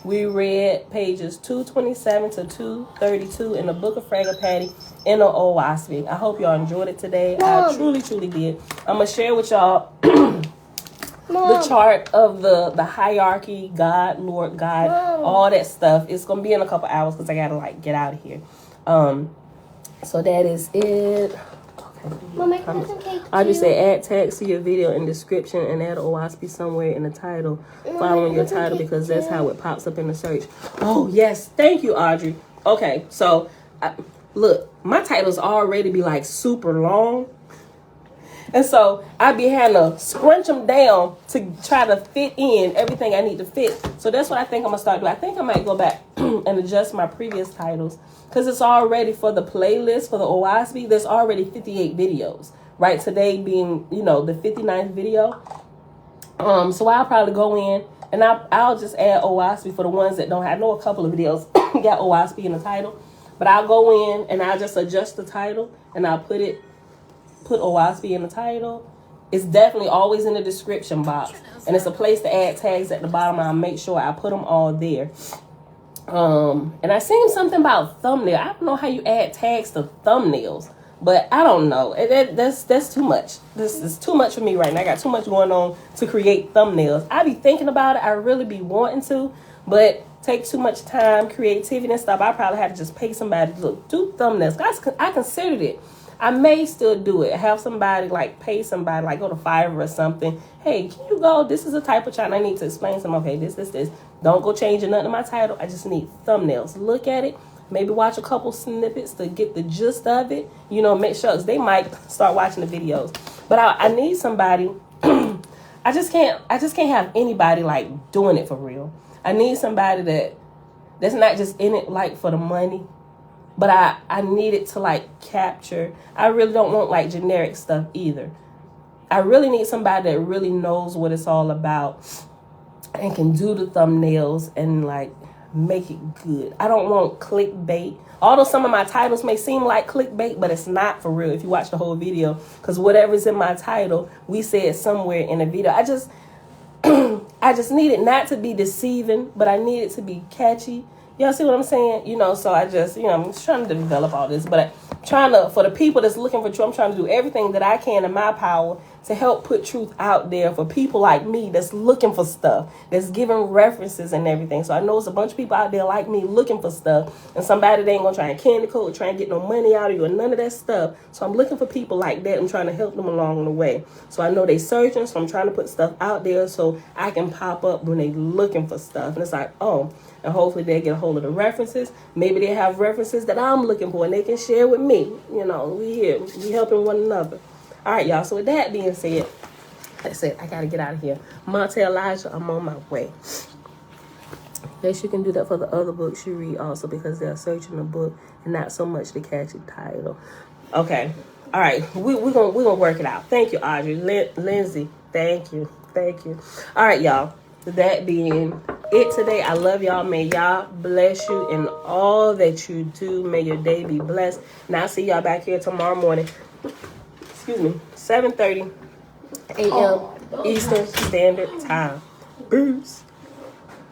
We read pages 227 to 232 in the book of Fraggle Patty in the Oahspe. I hope y'all enjoyed it today. I truly, truly did. I'm going to share with y'all the chart of the hierarchy, God, Lord, God, all that stuff. It's going to be in a couple hours because I got to get out of here. So that is it. Okay. Mom, I can have some cake too. I just say add tags to your video in description and add Oahspe somewhere in the title, following your title, because that's how it pops up in the search. Oh, yes. Thank you, Audrey. Okay, so look, my titles already be like super long. And so I be having to scrunch them down to try to fit in everything I need to fit. So that's what I think I'm going to start doing. I think I might go back and adjust my previous titles because it's already for the playlist for the Oahspe. There's already 58 videos, right? Today being, the 59th video. So I'll probably go in and I'll just add Oahspe for the ones that don't have. I know a couple of videos got Oahspe in the title, but I'll go in and I'll just adjust the title and I'll put Oahspe in the title. It's definitely always in the description box, and it's a place to add tags at the bottom. I'll make sure I put them all there. And I seen something about thumbnail. I don't know how you add tags to thumbnails, but I don't know. That's too much. This is too much for me right now. I got too much going on to create thumbnails. I be thinking about it. I really be wanting to, but take too much time, creativity and stuff. I probably have to just pay somebody to do thumbnails. I considered it. I may still do it. Have somebody pay somebody, go to Fiverr or something. Hey, can you go? This is a type of channel. I need to explain something. Okay, this. Don't go changing nothing in my title. I just need thumbnails. Look at it. Maybe watch a couple snippets to get the gist of it. Make sure they might start watching the videos. But I need somebody. I just can't have anybody doing it for real. I need somebody that's not just in it for the money. But I need it to capture. I really don't want generic stuff either. I really need somebody that really knows what it's all about and can do the thumbnails and make it good. I don't want clickbait. Although some of my titles may seem like clickbait, but it's not for real if you watch the whole video. Because whatever's in my title, we said somewhere in the video. I just need it not to be deceiving, but I need it to be catchy. Y'all see what I'm saying? So I just, I'm just trying to develop all this. But for the people that's looking for truth, I'm trying to do everything that I can in my power to help put truth out there for people like me that's looking for stuff, that's giving references and everything. So I know there's a bunch of people out there like me looking for stuff, and somebody that ain't going to try and candy coat, try and get no money out of you or none of that stuff. So I'm looking for people like that. I'm trying to help them along the way. So I know they searching, so I'm trying to put stuff out there so I can pop up when they looking for stuff. And it's and hopefully they get a hold of the references. Maybe they have references that I'm looking for and they can share with me. We here. We helping one another. All right, y'all. So with that being said, that's it. I got to get out of here. Monte Elijah, I'm on my way. Yes, you can do that for the other books you read also because they're searching the book and not so much the catchy title. Okay. All right. We're gonna work it out. Thank you, Audrey. Lindsay, thank you. All right, y'all. That being it today, I love y'all. May y'all bless you in all that you do. May your day be blessed. And I'll see y'all back here tomorrow morning. 7:30 a.m. Eastern Standard Time. Peace.